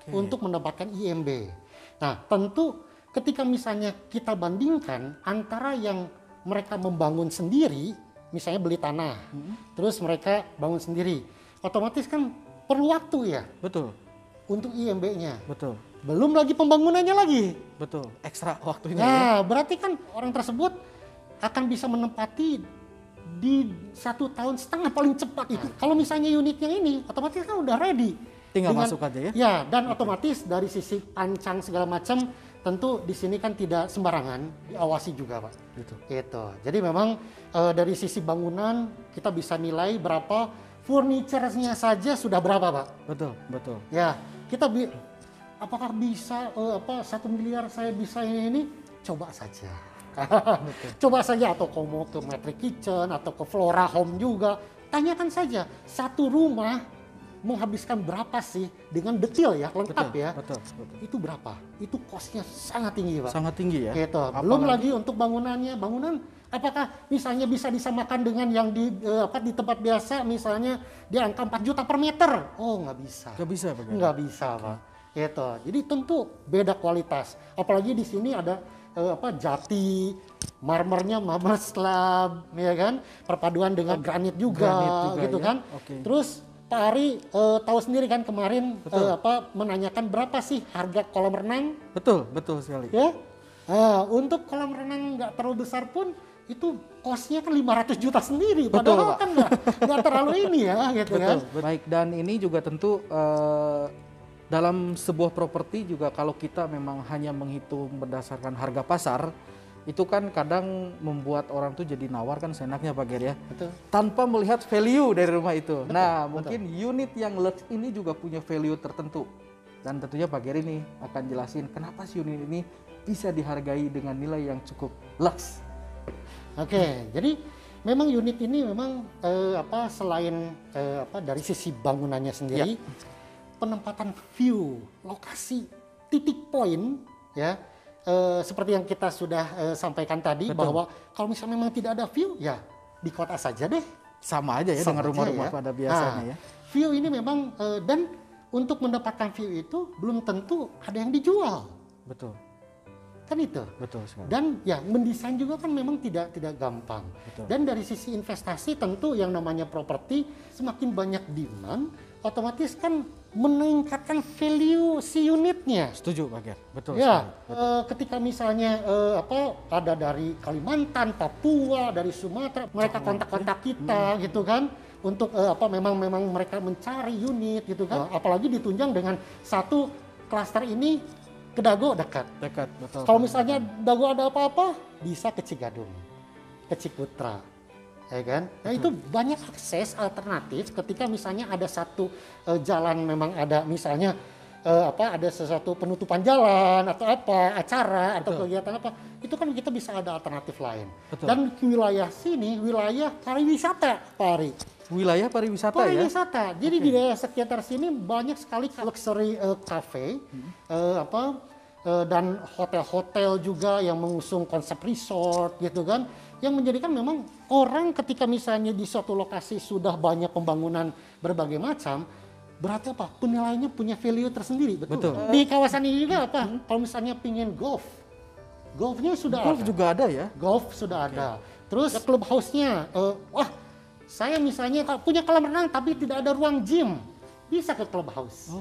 B: untuk mendapatkan IMB. Nah, tentu ketika misalnya kita bandingkan antara yang mereka membangun sendiri, misalnya beli tanah, terus mereka bangun sendiri, otomatis kan perlu waktu ya.
A: Betul.
B: Untuk IMB-nya.
A: Betul.
B: Belum lagi pembangunannya lagi.
A: Betul. Ekstra waktunya.
B: Nah, berarti kan orang tersebut akan bisa menempati di 1,5 tahun paling cepat itu. Kalau misalnya unit yang ini, otomatis kan udah ready.
A: Tinggal masuk aja ya.
B: Ya, dan otomatis dari sisi pancang segala macam, tentu di sini kan tidak sembarangan, diawasi juga, Pak. Gitu. Jadi memang dari sisi bangunan kita bisa nilai berapa furniture-nya saja sudah berapa, Pak.
A: Betul, betul.
B: Ya, kita apakah bisa 1 miliar saya bisa ini? Coba saja. Coba saja atau kau mau ke Matrix Kitchen atau ke Flora Home juga, tanyakan saja satu rumah menghabiskan berapa sih dengan detail ya, lengkap
A: Betul,
B: ya.
A: betul.
B: Itu berapa? Itu cost-nya sangat tinggi, Pak.
A: Sangat tinggi ya.
B: Gitu. Belum lagi untuk bangunannya. Bangunan apakah misalnya bisa disamakan dengan yang di tempat biasa, misalnya di angka 4 juta per meter? Oh, nggak bisa.
A: Nggak bisa, Pak.
B: Nggak bisa, Pak. Gitu. Jadi tentu beda kualitas. Apalagi di sini ada jati, marmernya marmer slab, ya kan? Perpaduan dengan granit juga gitu
A: ya?
B: kan.
A: Okay.
B: Terus Pak Ari tahu sendiri kan kemarin menanyakan berapa sih harga kolam renang?
A: Betul sekali.
B: Ya. Untuk kolam renang nggak terlalu besar pun itu kosnya kan 500 juta sendiri. Padahal kan nggak terlalu ini ya, gitu kan.
A: Baik, dan ini juga tentu dalam sebuah properti juga kalau kita memang hanya menghitung berdasarkan harga pasar, itu kan kadang membuat orang tuh jadi nawar kan seenaknya Pak Ger ya.
B: Betul.
A: Tanpa melihat value dari rumah itu.
B: Betul,
A: nah, mungkin unit yang lux ini juga punya value tertentu. Dan tentunya Pak Ger ini akan jelasin kenapa sih unit ini bisa dihargai dengan nilai yang cukup lux.
B: Oke, jadi memang unit ini memang selain dari sisi bangunannya sendiri, penempatan view, lokasi, titik poin ya. Seperti yang kita sudah sampaikan tadi. Betul. Bahwa kalau misalnya memang tidak ada view ya di kota saja deh.
A: Sama aja ya dengan rumah-rumah pada biasanya ya.
B: View ini memang dan untuk mendapatkan view itu belum tentu ada yang dijual.
A: Betul.
B: Kan itu.
A: Betul sekali.
B: Dan ya mendesain juga kan memang tidak gampang.
A: Betul.
B: Dan dari sisi investasi tentu yang namanya properti semakin banyak demand, otomatis kan meningkatkan value si unitnya.
A: Setuju Pak Ger. Betul.
B: Ya, ketika misalnya ada dari Kalimantan, Papua, dari Sumatera, mereka kontak-kontak kita gitu kan. Untuk memang mereka mencari unit gitu kan. Apalagi ditunjang dengan satu klaster ini ke Dago dekat,
A: betul.
B: Kalau misalnya Dago ada apa-apa, bisa ke Cigadung, ke Ciputra, ya kan? Nah itu banyak akses alternatif ketika misalnya ada satu jalan memang ada misalnya ada sesuatu penutupan jalan atau acara atau kegiatan apa, itu kan kita bisa ada alternatif lain. Betul. Dan wilayah sini wilayah pariwisata, Pak Ari.
A: Wilayah pariwisata ya.
B: Jadi di daerah sekitar sini banyak sekali luxury cafe, dan hotel-hotel juga yang mengusung konsep resort gitu kan, yang menjadikan memang orang ketika misalnya di suatu lokasi sudah banyak pembangunan berbagai macam, berarti apa? Penilaiannya punya value tersendiri, betul. Di kawasan ini juga kalau misalnya pingin golfnya sudah ada.
A: Golf juga ada ya?
B: Golf sudah ada. Terus clubhouse-nya, saya misalnya punya kolam renang tapi tidak ada ruang gym, bisa ke clubhouse.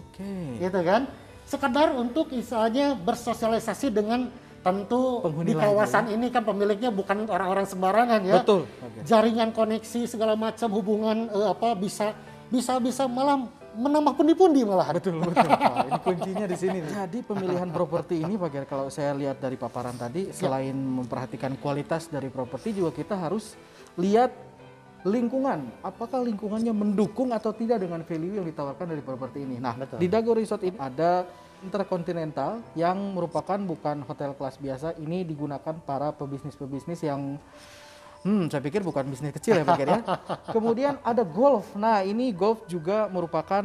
B: Gitu kan? Sekedar untuk misalnya bersosialisasi dengan tentu di kawasan ini kan pemiliknya bukan orang-orang sembarangan ya.
A: Betul.
B: Jaringan koneksi segala macam hubungan bisa malah menambah pundi-pundi malah.
A: Betul. Nah, ini kuncinya di sini. Jadi pemilihan properti ini Pak Ger, kalau saya lihat dari paparan tadi, selain memperhatikan kualitas dari properti juga kita harus lihat lingkungan, apakah lingkungannya mendukung atau tidak dengan value yang ditawarkan dari properti ini. Nah, di Dago Resort ini ada Intercontinental yang merupakan bukan hotel kelas biasa, ini digunakan para pebisnis yang saya pikir bukan bisnis kecil ya Pak Ger ya. Kemudian ada golf. Nah, ini golf juga merupakan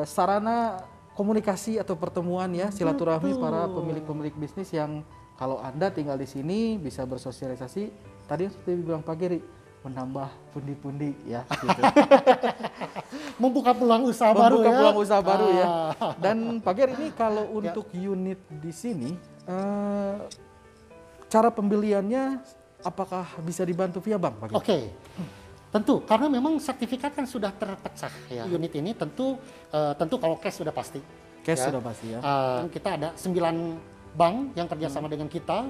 A: sarana komunikasi atau pertemuan ya, silaturahmi para pemilik bisnis yang kalau Anda tinggal di sini bisa bersosialisasi. Tadi seperti bilang Pak Geri, menambah pundi-pundi ya gitu.
B: Membuka peluang usaha baru ya.
A: Dan Pak Ger, ini kalau untuk unit di sini cara pembeliannya apakah bisa dibantu via bank Pak Ger?
B: Oke. Tentu karena memang sertifikat kan sudah terpecah ya. Unit ini tentu kalau cash sudah pasti.
A: Sudah pasti ya.
B: Kita ada 9 bank yang kerjasama dengan kita.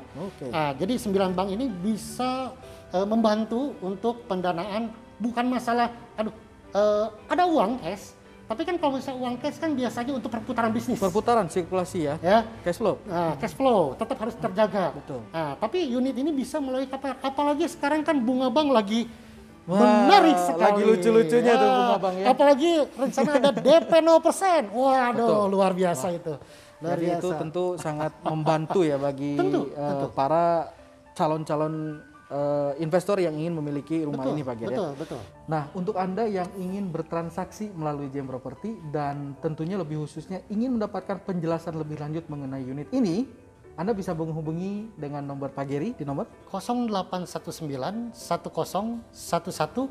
B: Jadi 9 bank ini bisa membantu untuk pendanaan, bukan masalah ada uang cash, tapi kan kalau misalnya uang cash kan biasanya untuk perputaran bisnis.
A: Perputaran sirkulasi ya. Cash flow.
B: Cash flow tetap harus terjaga.
A: Betul.
B: Tapi unit ini bisa melalui apalagi sekarang kan bunga bank lagi menarik sekali.
A: Lagi lucu-lucunya tuh bunga bank ya.
B: Apalagi rencana ada DP 0%. Waduh, luar biasa itu.
A: Jadi itu tentu sangat membantu ya bagi para calon-calon investor yang ingin memiliki rumah ini Pak Gir ya.
B: Betul.
A: Nah, untuk Anda yang ingin bertransaksi melalui JM Property dan tentunya lebih khususnya ingin mendapatkan penjelasan lebih lanjut mengenai unit ini, Anda bisa menghubungi dengan nomor Pak Giri di nomor
B: 0819 1011 8921.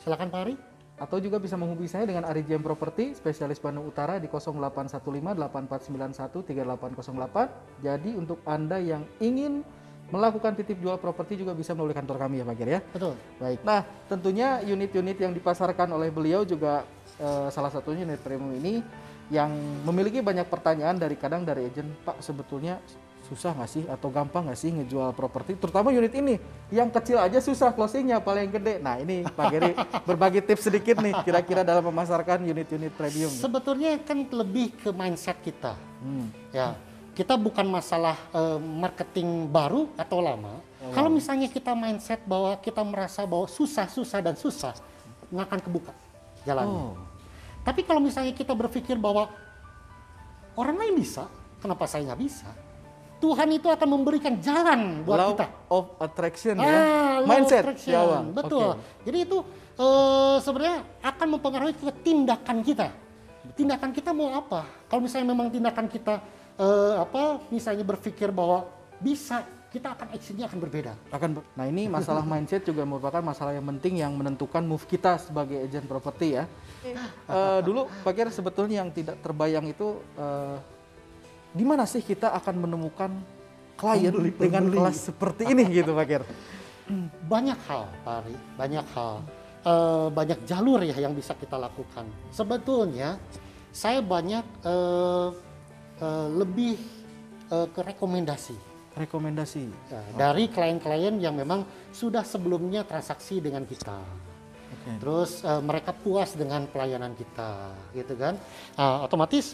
B: Silakan Pak Ari.
A: atau juga bisa menghubungi saya dengan Ari JM Property, spesialis Bandung Utara di 0815 8491 3808. Jadi untuk Anda yang ingin melakukan titip jual properti juga bisa melalui kantor kami ya Pak Gir ya.
B: Betul.
A: Baik. Nah, tentunya unit-unit yang dipasarkan oleh beliau juga salah satunya unit premium ini yang memiliki banyak pertanyaan dari agen, Pak sebetulnya susah nggak sih atau gampang nggak sih ngejual properti, terutama unit ini yang kecil aja susah closingnya, paling gede. Nah ini Pak Giri berbagi tips sedikit nih kira-kira dalam memasarkan unit-unit premium.
B: Sebetulnya kan lebih ke mindset kita. Ya, kita bukan masalah marketing baru atau lama. Kalau misalnya kita mindset bahwa kita merasa bahwa susah nggak akan kebuka jalannya. Tapi kalau misalnya kita berpikir bahwa orang lain bisa, kenapa saya nggak bisa? Tuhan itu akan memberikan jalan buat
A: Law
B: kita.
A: of attraction ya.
B: Mindset.
A: Di awal.
B: Betul.
A: Okay.
B: Jadi itu sebenarnya akan mempengaruhi ke tindakan kita. Tindakan kita mau apa? Kalau misalnya memang tindakan kita misalnya berpikir bahwa bisa, kita akan actionnya akan berbeda.
A: Nah ini masalah mindset juga merupakan masalah yang penting yang menentukan move kita sebagai agent properti ya. Dulu Pak Gir sebetulnya yang tidak terbayang itu di mana sih kita akan menemukan klien dengan kelas seperti ini gitu Pak Gir?
B: Banyak hal Pak Ari, banyak hal. Banyak jalur ya yang bisa kita lakukan. Sebetulnya saya banyak lebih ke rekomendasi. Ya, dari klien-klien yang memang sudah sebelumnya transaksi dengan kita. Terus mereka puas dengan pelayanan kita, gitu kan? Otomatis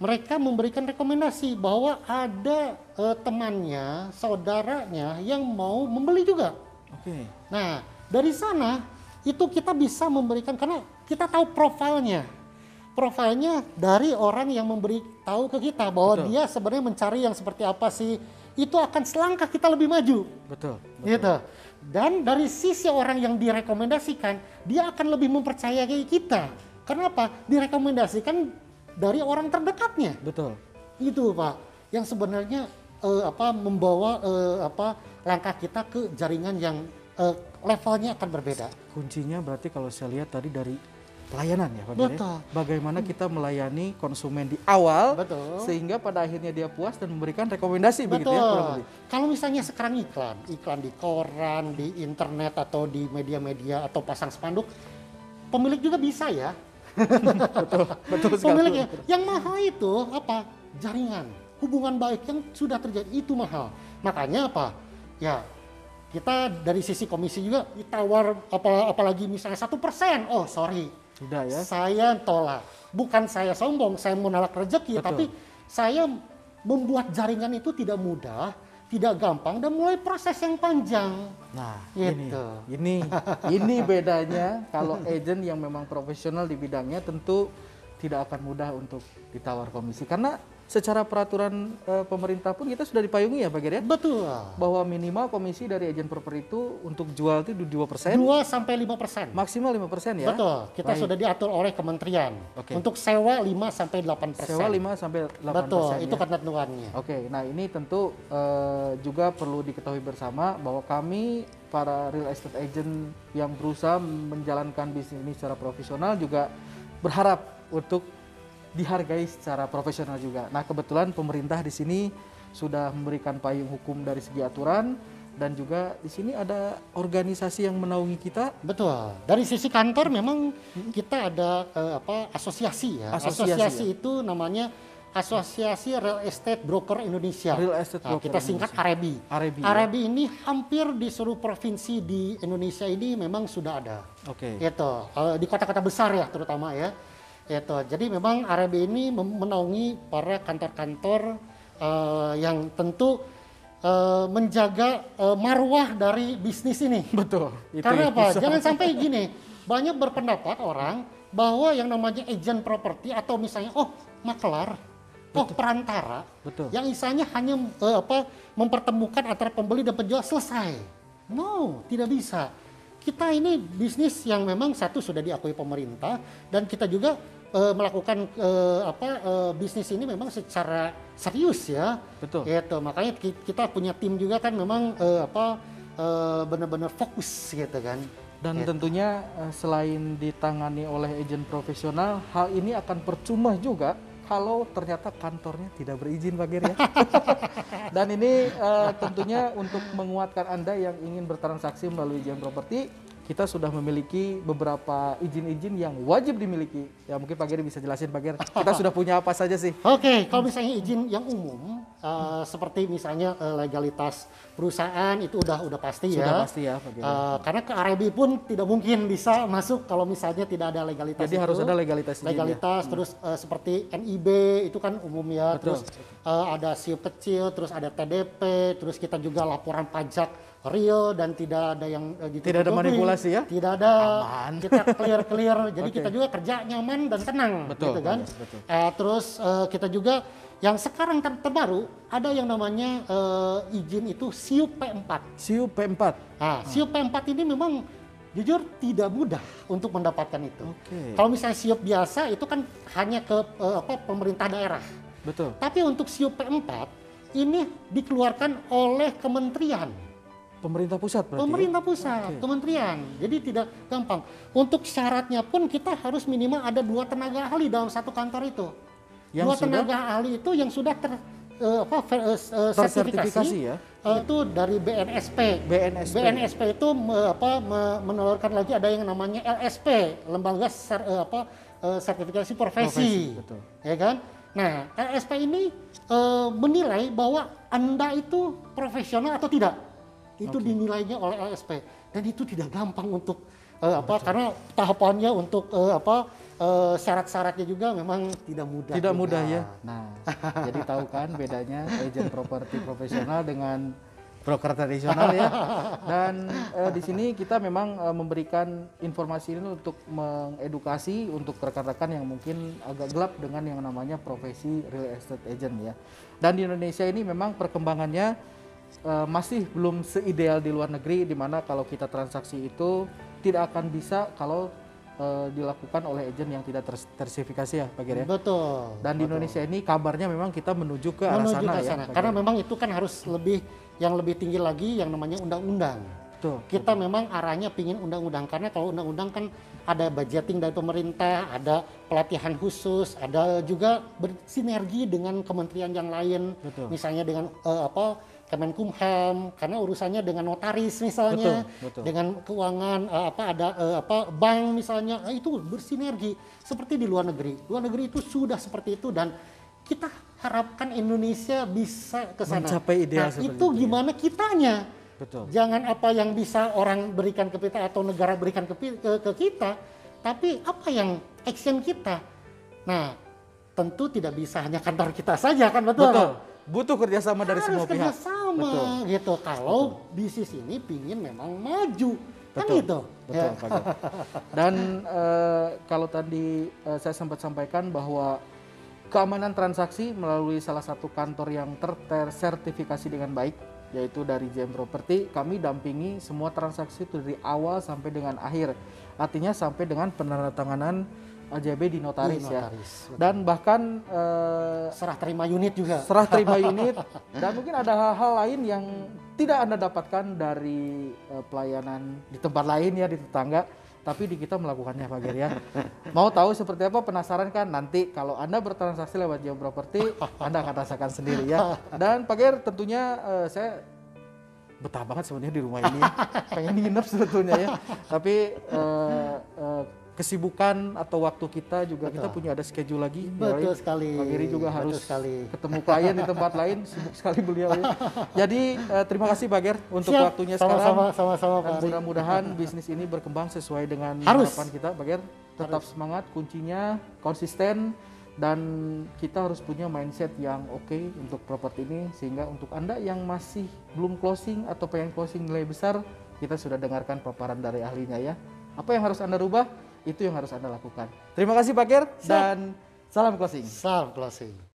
B: mereka memberikan rekomendasi bahwa ada temannya, saudaranya yang mau membeli juga. Nah, dari sana itu kita bisa memberikan, karena kita tahu profilnya dari orang yang memberi tahu ke kita bahwa dia sebenarnya mencari yang seperti apa sih, itu akan selangkah kita lebih maju.
A: Betul.
B: Gitu. Dan dari sisi orang yang direkomendasikan, dia akan lebih mempercayai kita. Kenapa? Direkomendasikan dari orang terdekatnya.
A: Betul.
B: Itu Pak, yang sebenarnya membawa langkah kita ke jaringan yang levelnya akan berbeda.
A: Kuncinya berarti kalau saya lihat tadi dari pelayanan ya Pak Giri.
B: Betul.
A: Bagaimana kita melayani konsumen di awal, sehingga pada akhirnya dia puas dan memberikan rekomendasi.
B: Betul.
A: Begitu ya. Kalau
B: misalnya sekarang iklan di koran, di internet atau di media-media atau pasang spanduk, pemilik juga bisa ya. betul sekali. Pemiliknya. Yang mahal itu apa? Jaringan, hubungan baik yang sudah terjadi itu mahal. Makanya apa? Ya, kita dari sisi komisi juga ditawar apalagi misalnya 1%. Oh sorry,
A: tidak ya.
B: Saya tolak. Bukan saya sombong, saya menolak rezeki, tapi saya membuat jaringan itu tidak mudah, tidak gampang, dan mulai proses yang panjang.
A: Nah,
B: gitu.
A: ini bedanya kalau agent yang memang profesional di bidangnya tentu tidak akan mudah untuk ditawar komisi, karena secara peraturan pemerintah pun kita sudah dipayungi ya Pak Giri ya?
B: Betul.
A: Bahwa minimal komisi dari agent properti itu untuk jual itu 2%.
B: 2-5%.
A: Maksimal 5% ya?
B: Betul. Kita sudah diatur oleh kementerian. Untuk sewa 5-8%.
A: Sewa 5-8%.
B: Betul,
A: ya?
B: itu ketentuannya.
A: Nah ini tentu juga perlu diketahui bersama bahwa kami para real estate agent yang berusaha menjalankan bisnis ini secara profesional juga berharap untuk dihargai secara profesional juga. Nah, kebetulan pemerintah di sini sudah memberikan payung hukum dari segi aturan, dan juga di sini ada organisasi yang menaungi kita.
B: Betul. Dari sisi kantor memang kita ada asosiasi ya. Asosiasi itu namanya Asosiasi Real Estate Broker Indonesia.
A: Real Estate Broker
B: kita singkat AREBI. AREBI ini hampir di seluruh provinsi di Indonesia ini memang sudah ada. Itu di kota-kota besar ya terutama ya. Itu. Jadi memang AREBI ini menaungi para kantor-kantor yang tentu menjaga marwah dari bisnis ini.
A: Betul.
B: Karena apa? Jangan sampai gini, banyak berpendapat orang bahwa yang namanya agent properti atau misalnya makelar perantara
A: Betul.
B: yang istilahnya hanya mempertemukan antara pembeli dan penjual, selesai. No, tidak bisa. Kita ini bisnis yang memang satu sudah diakui pemerintah, dan kita juga melakukan bisnis ini memang secara serius ya.
A: Betul.
B: Gitu. Makanya kita punya tim juga kan memang benar-benar fokus gitu kan.
A: Dan tentunya selain ditangani oleh agen profesional, hal ini akan percuma juga kalau ternyata kantornya tidak berizin, Pak Ger ya. Dan ini tentunya untuk menguatkan Anda yang ingin bertransaksi melalui JM Property, kita sudah memiliki beberapa izin-izin yang wajib dimiliki. Ya mungkin Pak Ger bisa jelasin, Pak Ger, kita sudah punya apa saja sih?
B: Oke, kalau misalnya izin yang umum, seperti misalnya legalitas perusahaan itu udah pasti ya.
A: Sudah pasti ya, Pak Ger.
B: Karena ke RB pun tidak mungkin bisa masuk kalau misalnya tidak ada legalitas.
A: Jadi
B: itu.
A: harus ada legalitas izin,
B: legalitas,
A: ya?
B: Terus seperti NIB itu kan umum ya.
A: Betul.
B: Terus ada SIUP kecil, terus ada TDP, terus kita juga laporan pajak real dan tidak ada yang
A: Tidak ada manipulasi ya?
B: Tidak ada.
A: Aman.
B: Kita clear. Jadi
A: Oke.
B: kita juga kerja nyaman dan tenang.
A: Betul,
B: Gitu kan?
A: betul.
B: Terus kita juga yang sekarang terbaru ada yang namanya izin itu SIUP P4.
A: SIUP P4.
B: Nah, SIUP P4 ini memang jujur tidak mudah untuk mendapatkan itu.
A: Oke.
B: Kalau misalnya SIUP biasa itu kan hanya ke pemerintah daerah.
A: Betul.
B: Tapi untuk SIUP P4 ini dikeluarkan oleh kementerian.
A: Pemerintah pusat berarti.
B: Pemerintah pusat,
A: Oke.
B: kementerian. Jadi tidak gampang. Untuk syaratnya pun kita harus minimal ada 2 tenaga ahli dalam satu kantor itu.
A: Yang
B: 2
A: sudah
B: tenaga ahli itu yang sudah sertifikasi
A: tersertifikasi ya.
B: itu dari BNSP.
A: BNSP.
B: BNSP itu menelurkan lagi ada yang namanya LSP, lembaga sertifikasi profesi.
A: Betul.
B: Ya kan? Nah, LSP ini menilai bahwa Anda itu profesional atau tidak. Itu dinilainya oleh LSP, dan itu tidak gampang untuk karena tahapannya untuk syarat-syaratnya juga memang tidak mudah.
A: Tidak
B: juga.
A: mudah ya. Nah, jadi tahu kan bedanya agen properti profesional dengan broker tradisional ya. Dan di sini kita memang memberikan informasi ini untuk mengedukasi untuk rekan-rekan yang mungkin agak gelap dengan yang namanya profesi real estate agent ya. Dan di Indonesia ini memang perkembangannya masih belum seideal di luar negeri, di mana kalau kita transaksi itu tidak akan bisa kalau dilakukan oleh agen yang tidak tersertifikasi ya, Pak Ger ya.
B: Betul.
A: Dan di Indonesia ini kabarnya memang kita menuju ke arah sana ya. Pak
B: Karena
A: Ger.
B: memang itu kan harus lebih tinggi lagi yang namanya undang-undang.
A: Betul.
B: Kita memang arahnya pingin undang-undang, karena kalau undang-undang kan ada budgeting dari pemerintah, ada pelatihan khusus, ada juga bersinergi dengan kementerian yang lain.
A: Betul.
B: Misalnya dengan Kemenkumham, karena urusannya dengan notaris misalnya,
A: Betul.
B: dengan keuangan, bank misalnya, itu bersinergi seperti di luar negeri. Luar negeri itu sudah seperti itu, dan kita harapkan Indonesia bisa ke sana.
A: Mencapai ideal
B: nah,
A: seperti
B: itu
A: itu ya.
B: gimana kitanya?
A: Betul.
B: Jangan apa yang bisa orang berikan ke kita atau negara berikan ke kita, tapi apa yang action kita. Nah, tentu tidak bisa hanya kantor kita saja, kan betul?
A: Betul. Butuh kerjasama dari semua pihak.
B: Harus kerjasama gitu. Kalau bisnis ini pingin memang maju, kan
A: Betul.
B: gitu.
A: Betul, Pak Ger. Dan kalau tadi saya sempat sampaikan bahwa keamanan transaksi melalui salah satu kantor yang tersertifikasi dengan baik, yaitu dari JM Property, kami dampingi semua transaksi itu dari awal sampai dengan akhir. Artinya sampai dengan penandatanganan AJB di notaris, ya. Dan bahkan
B: serah terima unit juga.
A: serah terima unit, dan mungkin ada hal-hal lain yang tidak Anda dapatkan dari pelayanan di tempat lain ya, di tetangga, tapi di kita melakukannya, Pak Ger ya. Mau tahu seperti apa, penasaran kan? Nanti kalau Anda bertransaksi lewat JM Property, Anda akan rasakan sendiri ya. Dan Pak Ger, tentunya saya betah banget sebenarnya di rumah ini ya. Pengen nginep sebetulnya ya. Tapi kesibukan atau waktu kita juga, kita punya ada schedule lagi.
B: Betul sekali.
A: Pak Giri juga harus
B: sekali.
A: ketemu klien di tempat lain, sibuk sekali beliau ya. Jadi terima kasih Pak Ger untuk
B: Siap.
A: waktunya
B: Sama-sama,
A: sekarang.
B: sama-sama,
A: Dan
B: Pak Ari.
A: mudah-mudahan bisnis ini berkembang sesuai dengan
B: Harus.
A: harapan kita, Pak Ger. Tetap semangat, kuncinya konsisten, dan kita harus punya mindset yang oke untuk properti ini, sehingga untuk Anda yang masih belum closing atau pengen closing nilai besar, kita sudah dengarkan paparan dari ahlinya ya. Apa yang harus Anda rubah, itu yang harus Anda lakukan. Terima kasih Pak Ger, dan salam closing.
B: Salam closing.